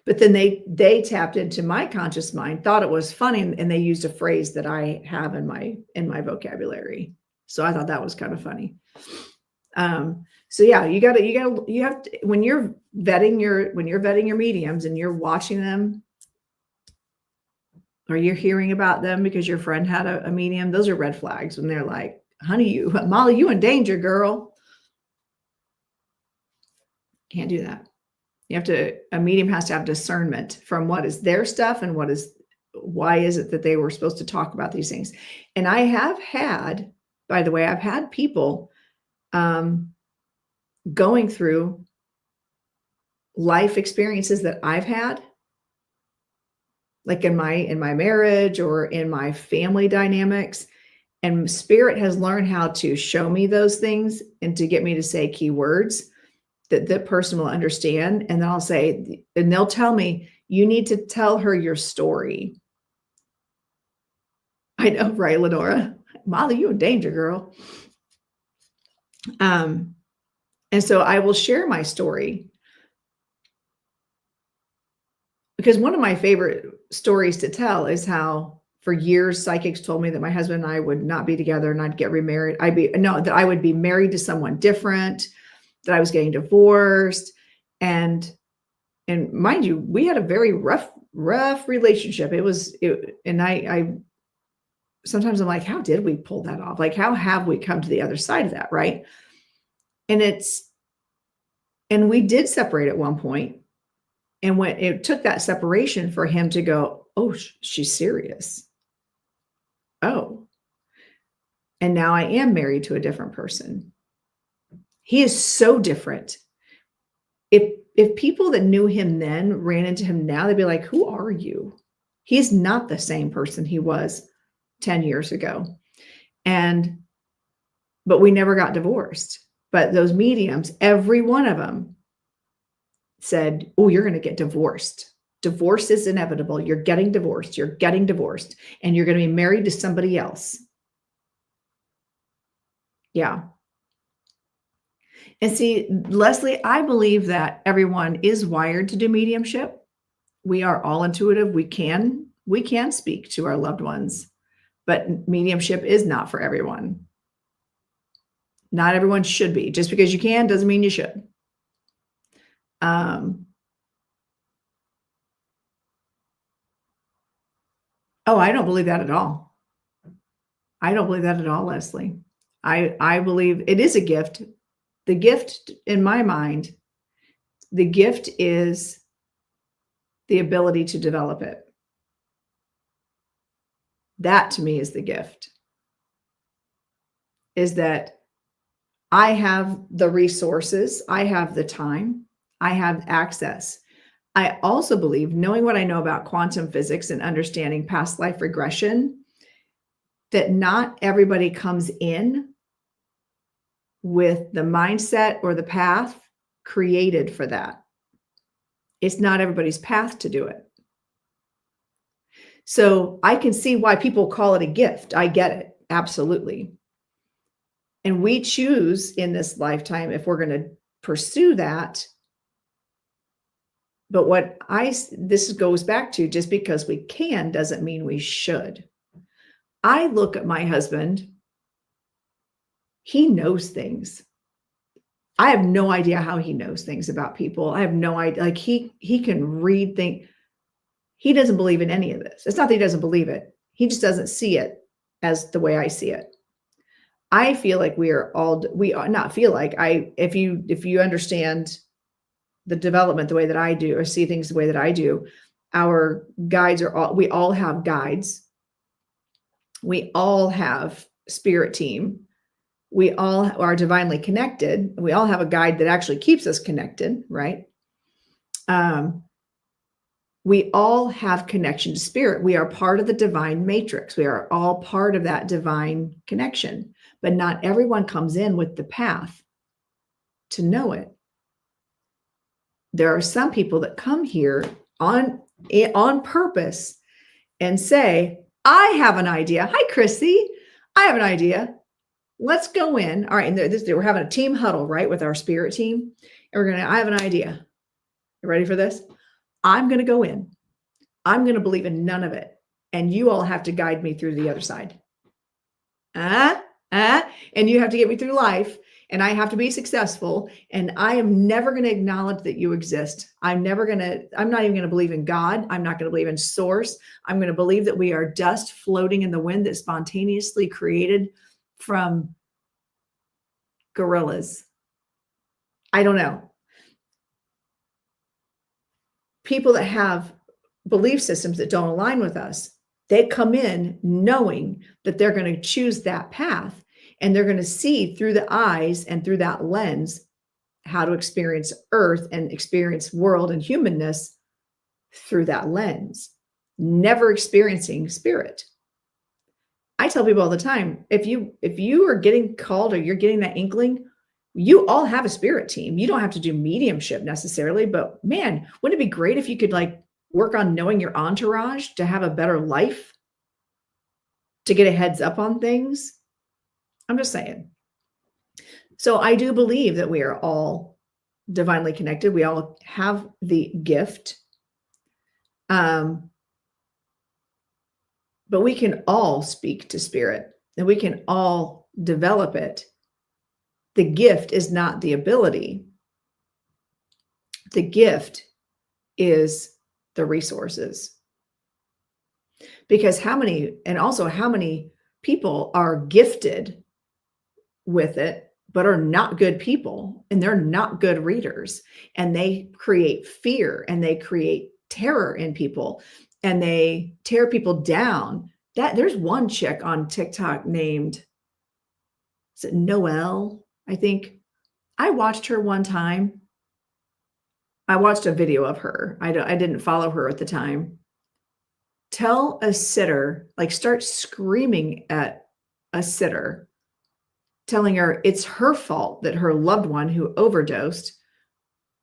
But then they tapped into my conscious mind, thought it was funny, and they used a phrase that I have in my vocabulary. So I thought that was kind of funny. So yeah, you have to, when you're vetting your mediums and you're watching them, or you're hearing about them because your friend had a medium, those are red flags when they're like, honey, Molly, you in danger, girl. Can't do that. A medium has to have discernment from what is their stuff and why is it that they were supposed to talk about these things. And I have had, by the way, I've had people going through life experiences that I've had, like in my marriage or in my family dynamics. And spirit has learned how to show me those things and to get me to say key words that the person will understand. And then I'll say, and they'll tell me, you need to tell her your story. I know, right, Lenora? Molly, you in danger, girl. And so I will share my story, because one of my favorite stories to tell is how for years psychics told me that my husband and I would not be together and I'd get remarried. That I would be married to someone different, that I was getting divorced. And mind you, we had a very rough relationship. And I sometimes I'm like, how did we pull that off? Like, how have we come to the other side of that? Right. And we did separate at one point. And when it took that separation for him to go, oh, she's serious. Oh, and now I am married to a different person. He is so different. If people that knew him then ran into him now, they'd be like, who are you? He's not the same person he was 10 years ago. But we never got divorced. But those mediums, every one of them said, oh, you're going to get divorced. Divorce is inevitable. You're getting divorced. You're getting divorced. And you're going to be married to somebody else. Yeah. And see, Leslie, I believe that everyone is wired to do mediumship. We are all intuitive. We can speak to our loved ones, but mediumship is not for everyone. Not everyone should be. Just because you can doesn't mean you should. Oh, I don't believe that at all. I don't believe that at all, Leslie. I believe it is a gift. The gift, in my mind, the gift is the ability to develop it. That to me is the gift. Is that I have the resources, I have the time, I have access. I also believe, knowing what I know about quantum physics and understanding past life regression, that not everybody comes in with the mindset or the path created for that. It's not everybody's path to do it. So I can see why people call it a gift. I get it. Absolutely. And we choose in this lifetime if we're going to pursue that. But this goes back to, just because we can doesn't mean we should. I look at my husband. He knows things. I have no idea how he knows things about people. I have no idea. Like he can read things. He doesn't believe in any of this. It's not that he doesn't believe it. He just doesn't see it as the way I see it. I feel like if you understand the development the way that I do, or see things the way that I do, our guides we all have guides. We all have spirit team. We all are divinely connected. We all have a guide that actually keeps us connected, right? We all have connection to spirit. We are part of the divine matrix. We are all part of that divine connection, but not everyone comes in with the path to know it. There are some people that come here on purpose and say, I have an idea. Hi, Chrissy. I have an idea. Let's go in. All right. And we're having a team huddle, right, with our spirit team. And I have an idea. You ready for this? I'm going to go in. I'm going to believe in none of it. And you all have to guide me through the other side. And you have to get me through life. And I have to be successful. And I am never going to acknowledge that you exist. I'm not even going to believe in God. I'm not going to believe in source. I'm going to believe that we are dust floating in the wind that spontaneously created from gorillas. I don't know. People that have belief systems that don't align with us, they come in knowing that they're going to choose that path. And they're going to see through the eyes and through that lens how to experience earth and experience world and humanness through that lens, never experiencing spirit. I tell people all the time, if you are getting called or you're getting that inkling, you all have a spirit team. You don't have to do mediumship necessarily, but man, wouldn't it be great if you could work on knowing your entourage to have a better life, to get a heads up on things? I'm just saying. So I do believe that we are all divinely connected. We all have the gift. But we can all speak to spirit and we can all develop it. The gift is not the ability. The gift is the resources. Because how many people are gifted with it, but are not good people, and they're not good readers, and they create fear and they create terror in people, and they tear people down. There's one chick on TikTok named, is it Noelle? I think I watched her one time. I watched a video of her. I didn't follow her at the time. Tell a sitter, start screaming at a sitter, telling her it's her fault that her loved one who overdosed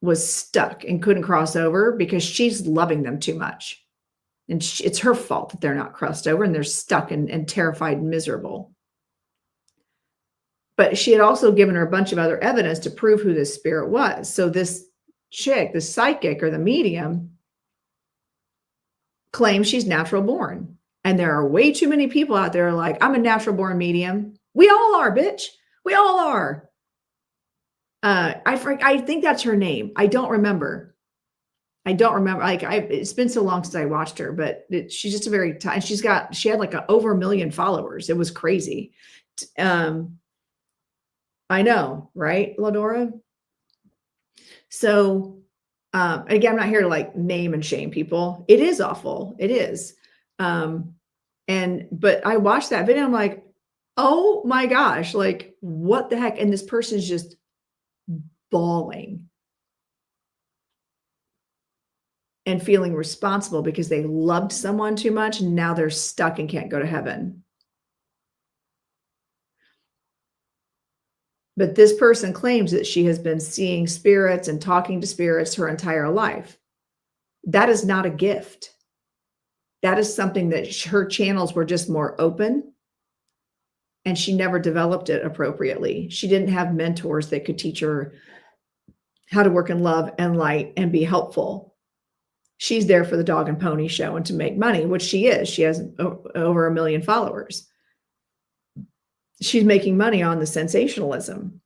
was stuck and couldn't cross over because she's loving them too much. And it's her fault that they're not crossed over and they're stuck and terrified and miserable. But she had also given her a bunch of other evidence to prove who this spirit was. So this chick, the psychic or the medium, claims she's natural born. And there are way too many people out there like, I'm a natural born medium. We all are, bitch. We all are. I think that's her name. I don't remember. It's been so long since I watched her, but she's just she had over 1 million followers. It was crazy. I know, right, Ladora? So, again, I'm not here to name and shame people. It is awful. It is. But I watched that video. I'm like, oh my gosh, what the heck? And this person's just bawling and feeling responsible because they loved someone too much. And now they're stuck and can't go to heaven. But this person claims that she has been seeing spirits and talking to spirits her entire life. That is not a gift. That is something that her channels were just more open, and she never developed it appropriately. She didn't have mentors that could teach her how to work in love and light and be helpful. She's there for the dog and pony show and to make money, which she is. She has over 1 million followers. She's making money on the sensationalism.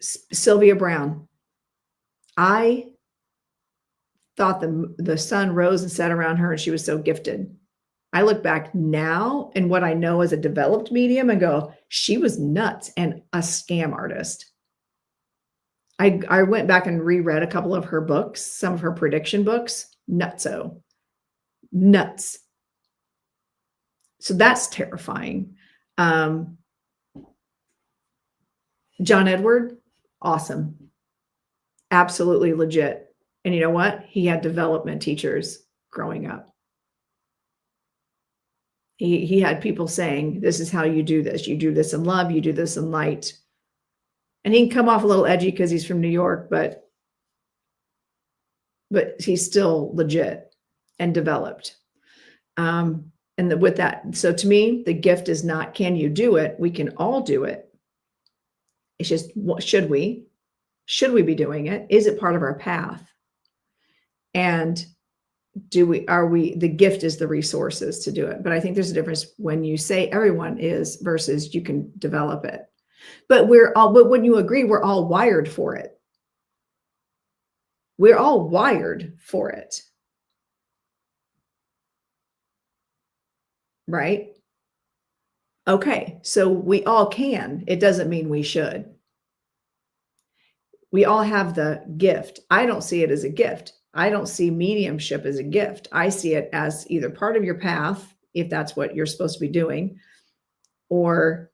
Sylvia Brown. I thought the sun rose and set around her and she was so gifted. I look back now and what I know as a developed medium and go, she was nuts and a scam artist. I went back and reread a couple of her books, some of her prediction books. Nutso. Nuts. So that's terrifying. John Edward, awesome. absolutely legit. And you know what? He had development teachers growing up. He had people saying, this is how you do this. You do this in love, you do this in light. And he can come off a little edgy because he's from New York, but he's still legit and developed. With that, so to me, the gift is not, can you do it? We can all do it. It's just, what should we? Should we be doing it? Is it part of our path? And the gift is the resources to do it. But I think there's a difference when you say everyone is versus you can develop it. But when you agree, we're all wired for it. We're all wired for it. Right? Okay, so we all can. It doesn't mean we should. We all have the gift. I don't see it as a gift. I don't see mediumship as a gift. I see it as either part of your path, if that's what you're supposed to be doing, or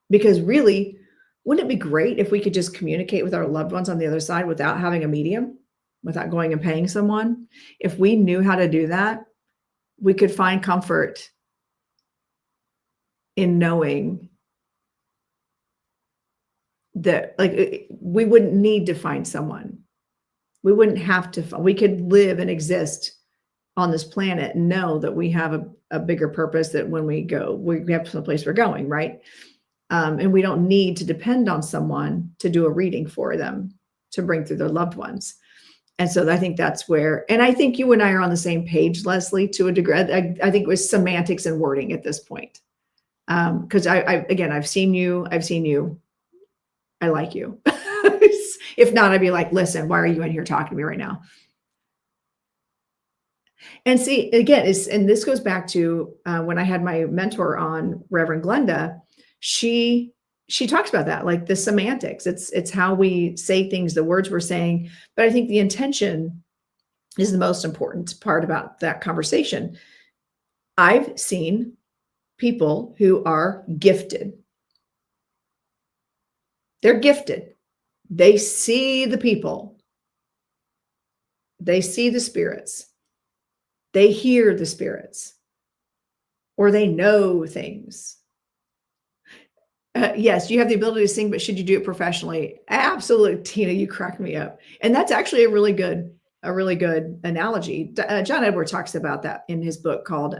because really, wouldn't it be great if we could just communicate with our loved ones on the other side without having a medium, without going and paying someone? If we knew how to do that, we could find comfort in knowing that, like, we wouldn't need to find someone. We wouldn't have to, we could live and exist on this planet and know that we have a bigger purpose, that when we go, we have some place we're going, right? And we don't need to depend on someone to do a reading for them, to bring through their loved ones. And so I think that's where, and I think you and I are on the same page, Leslie, to a degree. I think it was semantics and wording at this point. Because I've seen you, I like you. If not, I'd be like, listen, why are you in here talking to me right now? And see, again, and this goes back to when I had my mentor on, Reverend Glenda. She talks about that, like the semantics. It's how we say things, the words we're saying. But I think the intention is the most important part about that conversation. I've seen people who are gifted. They're gifted. They see the people. They see the spirits. They hear the spirits. Or they know things. Yes, you have the ability to sing, but should you do it professionally? Absolutely, Tina, you crack me up. And that's actually a really good analogy. John Edward talks about that in his book called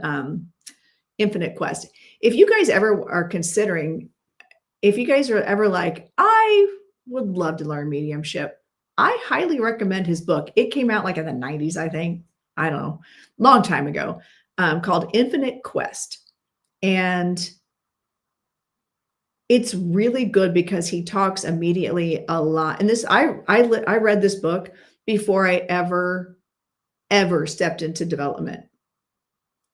Infinite Quest. If you guys ever are considering, if you guys are ever like, I would love to learn mediumship, I highly recommend his book. It came out like in the 90s, I think. I don't know, long time ago, called Infinite Quest. And it's really good because he talks immediately a lot. And this, I read this book before I ever stepped into development,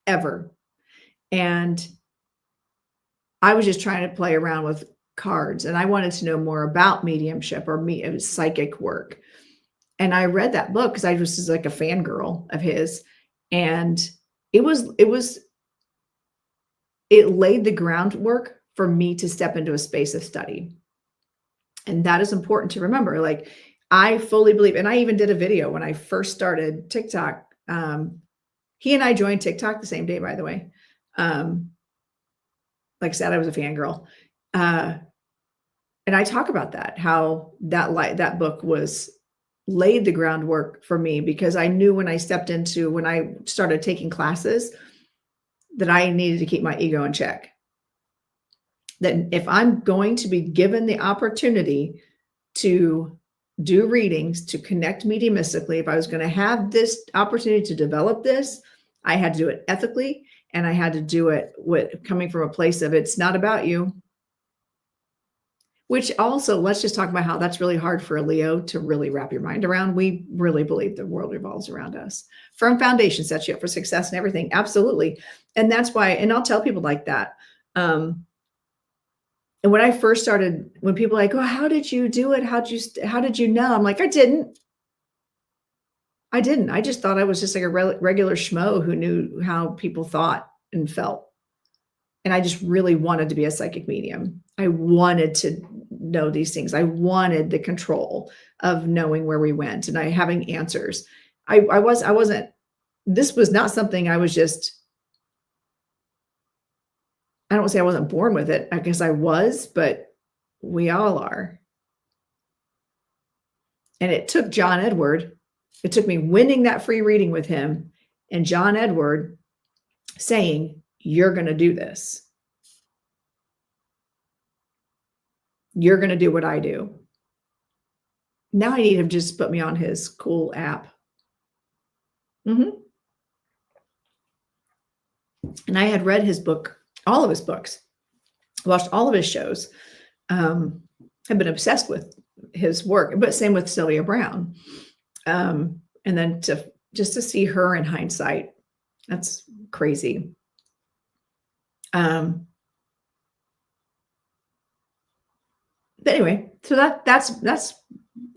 ever. And I was just trying to play around with cards, and I wanted to know more about mediumship or psychic work. And I read that book because I was just like a fangirl of his. And it laid the groundwork for me to step into a space of study. And that is important to remember. Like, I fully believe, and I even did a video when I first started TikTok. He and I joined TikTok the same day, by the way. Like I said, I was a fangirl. And I talk about that, how that book laid the groundwork for me, because I knew when I started taking classes that I needed to keep my ego in check. That if I'm going to be given the opportunity to do readings, to connect mediumistically, if I was going to have this opportunity to develop this, I had to do it ethically, and I had to do it coming from a place of, it's not about you. Which also, let's just talk about how that's really hard for a Leo to really wrap your mind around. We really believe the world revolves around us. Firm foundation sets you up for success and everything. Absolutely. And that's why, and I'll tell people like that. And when I first started, when people are like, oh, how did you do it? How did you know? I'm like, I didn't. I just thought I was just like a regular schmo who knew how people thought and felt. And I just really wanted to be a psychic medium. I wanted to know these things. I wanted the control of knowing where we went and having answers. I wasn't, this was not something I was just, I don't say I wasn't born with it. I guess I was, but we all are. And it took John Edward, it took me winning that free reading with him and John Edward saying, you're going to do this. You're going to do what I do. Now I need him to just put me on his cool app. And I had read his book, all of his books, watched all of his shows, have been obsessed with his work, but same with Sylvia Brown. And then just to see her in hindsight, that's crazy. But anyway, so that's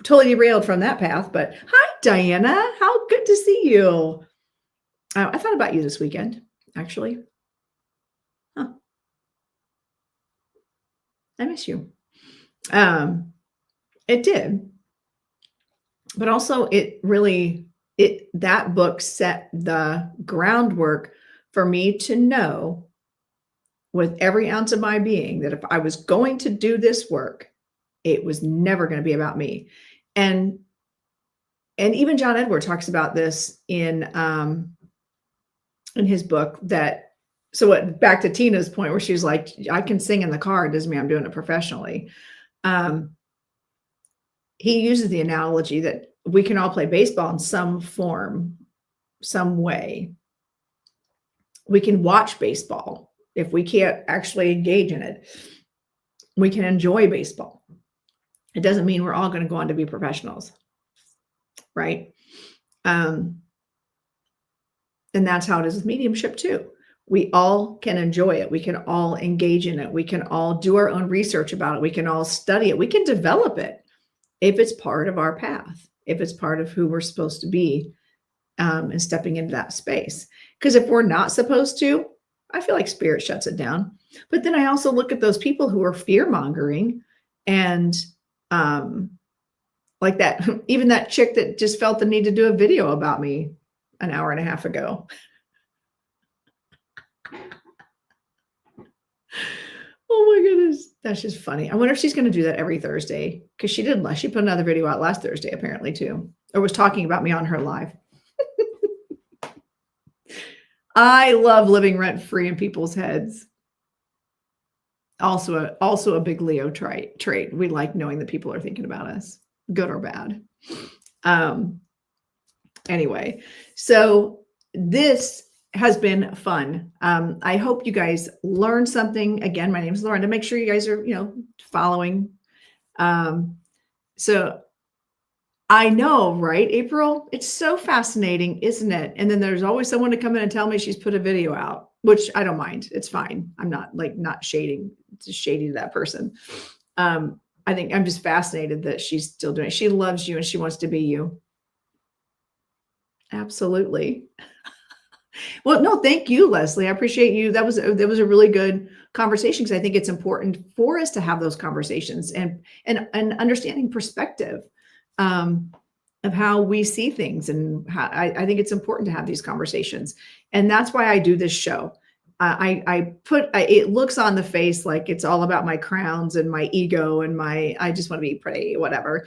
totally derailed from that path. But hi, Diana. How good to see you. I thought about you this weekend, actually. Huh. I miss you. It did. But also that book set the groundwork for me to know with every ounce of my being that if I was going to do this work, it was never going to be about me. And even John Edward talks about this in his book back to Tina's point where she's like, I can sing in the car. It doesn't mean I'm doing it professionally. He uses the analogy that we can all play baseball in some form, some way. We can watch baseball. If we can't actually engage in it, we can enjoy baseball. It doesn't mean we're all going to go on to be professionals, right? And that's how it is with mediumship too. We all can enjoy it. We can all engage in it. We can all do our own research about it. We can all study it. We can develop it if it's part of our path, if it's part of who we're supposed to be, and stepping into that space. Because if we're not supposed to, I feel like spirit shuts it down. But then I also look at those people who are fear mongering and like that, even that chick that just felt the need to do a video about me an hour and a half ago. Oh my goodness. That's just funny. I wonder if she's going to do that every Thursday, because she put another video out last Thursday, apparently too, or was talking about me on her live. I love living rent free in people's heads. Also a big Leo trait. We like knowing that people are thinking about us, good or bad. Anyway, so this has been fun. I hope you guys learned something. Again, my name is Lorenda. Make sure you guys are, following. So I know, right, April? It's so fascinating, isn't it? And then there's always someone to come in and tell me she's put a video out, which I don't mind. It's fine. I'm not shady to that person. I think I'm just fascinated that she's still doing it. She loves you and she wants to be you. Absolutely. Well, no, thank you, Leslie. I appreciate you. That was a really good conversation, because I think it's important for us to have those conversations and understanding perspective of how we see things. And how, I think it's important to have these conversations. And that's why I do this show. It looks on the face like it's all about my crowns and my ego and I just want to be pretty, whatever.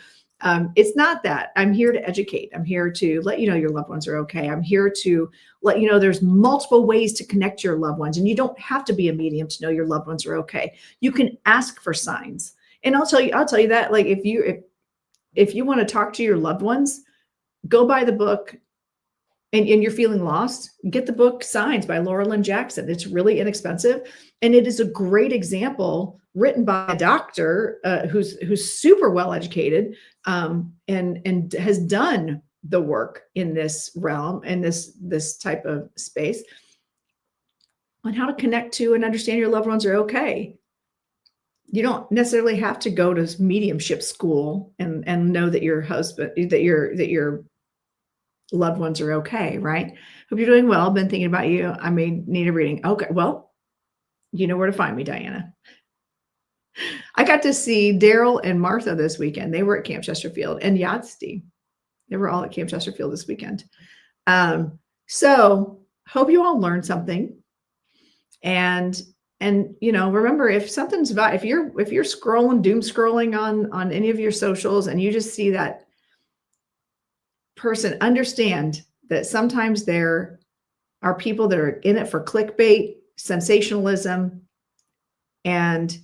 It's not that. I'm here to educate. I'm here to let you know your loved ones are okay. I'm here to let you know there's multiple ways to connect your loved ones, and you don't have to be a medium to know your loved ones are okay. You can ask for signs. And I'll tell you that, like, if you want to talk to your loved ones, go buy the book, and you're feeling lost, get the book Signs by Laura Lynn Jackson. It's really inexpensive. And it is a great example written by a doctor who's super well educated and has done the work in this realm and this type of space on how to connect to and understand your loved ones are okay. You don't necessarily have to go to mediumship school and know that your your loved ones are okay, right? Hope you're doing well. Been thinking about you. I may need a reading. Okay, well, you know where to find me, Diana. I got to see Daryl and Martha this weekend. They were at Camp Chesterfield, and Yahtzee. They were all at Camp Chesterfield this weekend. So hope you all learned something. And remember, if something's about, if you're scrolling, doom scrolling on any of your socials, and you just see that person, understand that sometimes there are people that are in it for clickbait, sensationalism, and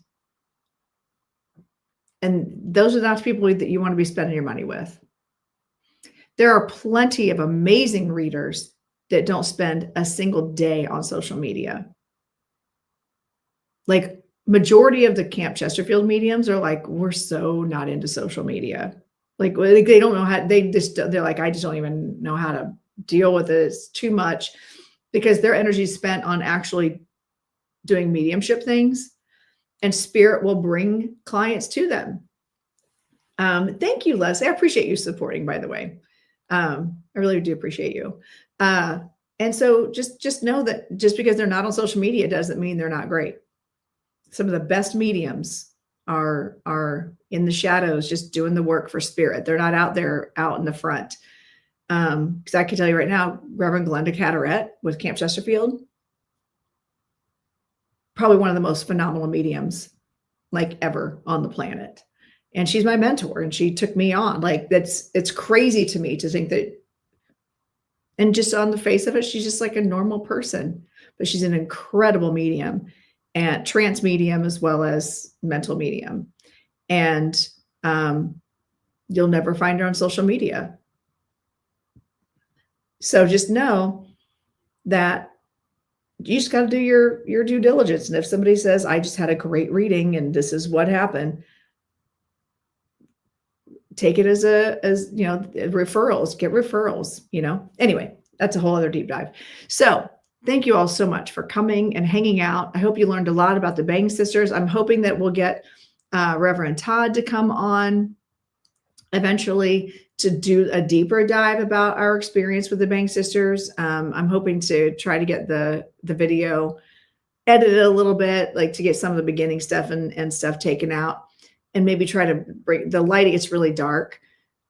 those are not the people that you want to be spending your money with. There are plenty of amazing readers that don't spend a single day on social media. Like, majority of the Camp Chesterfield mediums are like, we're so not into social media. Like they don't know how, they're like, I just don't even know how to deal with it. It's too much, because their energy is spent on actually doing mediumship things, and spirit will bring clients to them. Thank you, Leslie. I appreciate you supporting, by the way. I really do appreciate you. And so just know that just because they're not on social media doesn't mean they're not great. Some of the best mediums are in the shadows, just doing the work for spirit. They're not out there out in the front. Because I can tell you right now, Reverend Lorenda Carr with Camp Chesterfield, probably one of the most phenomenal mediums like ever on the planet. And she's my mentor, and she took me on. Like, it's crazy to me to think that, and just on the face of it, she's just like a normal person, but she's an incredible medium, and trance medium as well as mental medium. And you'll never find her on social media. So just know that you just got to do your due diligence. And if somebody says, I just had a great reading and this is what happened, take it as referrals, get referrals, anyway, that's a whole other deep dive. So thank you all so much for coming and hanging out. I hope you learned a lot about the Bang Sisters. I'm hoping that we'll get Reverend Todd to come on eventually to do a deeper dive about our experience with the Bang Sisters. I'm hoping to try to get the video edited a little bit, like to get some of the beginning stuff and stuff taken out, and maybe try to bring the lighting. It's really dark.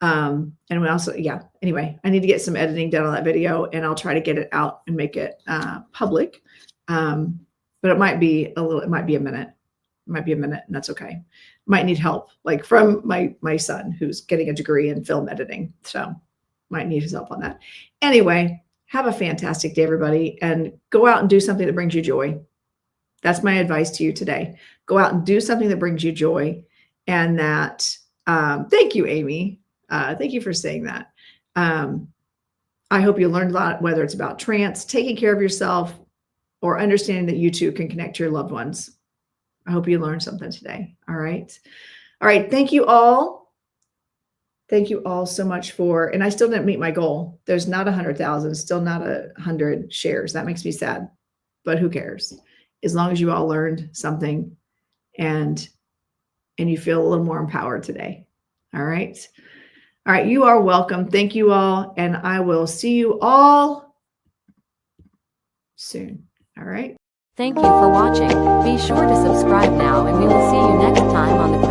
And we also, anyway, I need to get some editing done on that video, and I'll try to get it out and make it public. But it might be a minute. It might be a minute, and that's okay. Might need help, like from my son, who's getting a degree in film editing. So might need his help on that. Anyway, have a fantastic day, everybody, and go out and do something that brings you joy. That's my advice to you today. Go out and do something that brings you joy. And that, thank you, Amy. Thank you for saying that. I hope you learned a lot, whether it's about trance, taking care of yourself, or understanding that you too can connect to your loved ones. I hope you learned something today. All right. All right. Thank you all. Thank you all so much and I still didn't meet my goal. There's not 100,000, still not 100 shares. That makes me sad, but who cares? As long as you all learned something and you feel a little more empowered today. All right. All right. You are welcome. Thank you all. And I will see you all soon. All right. Thank you for watching. Be sure to subscribe now, and we will see you next time on the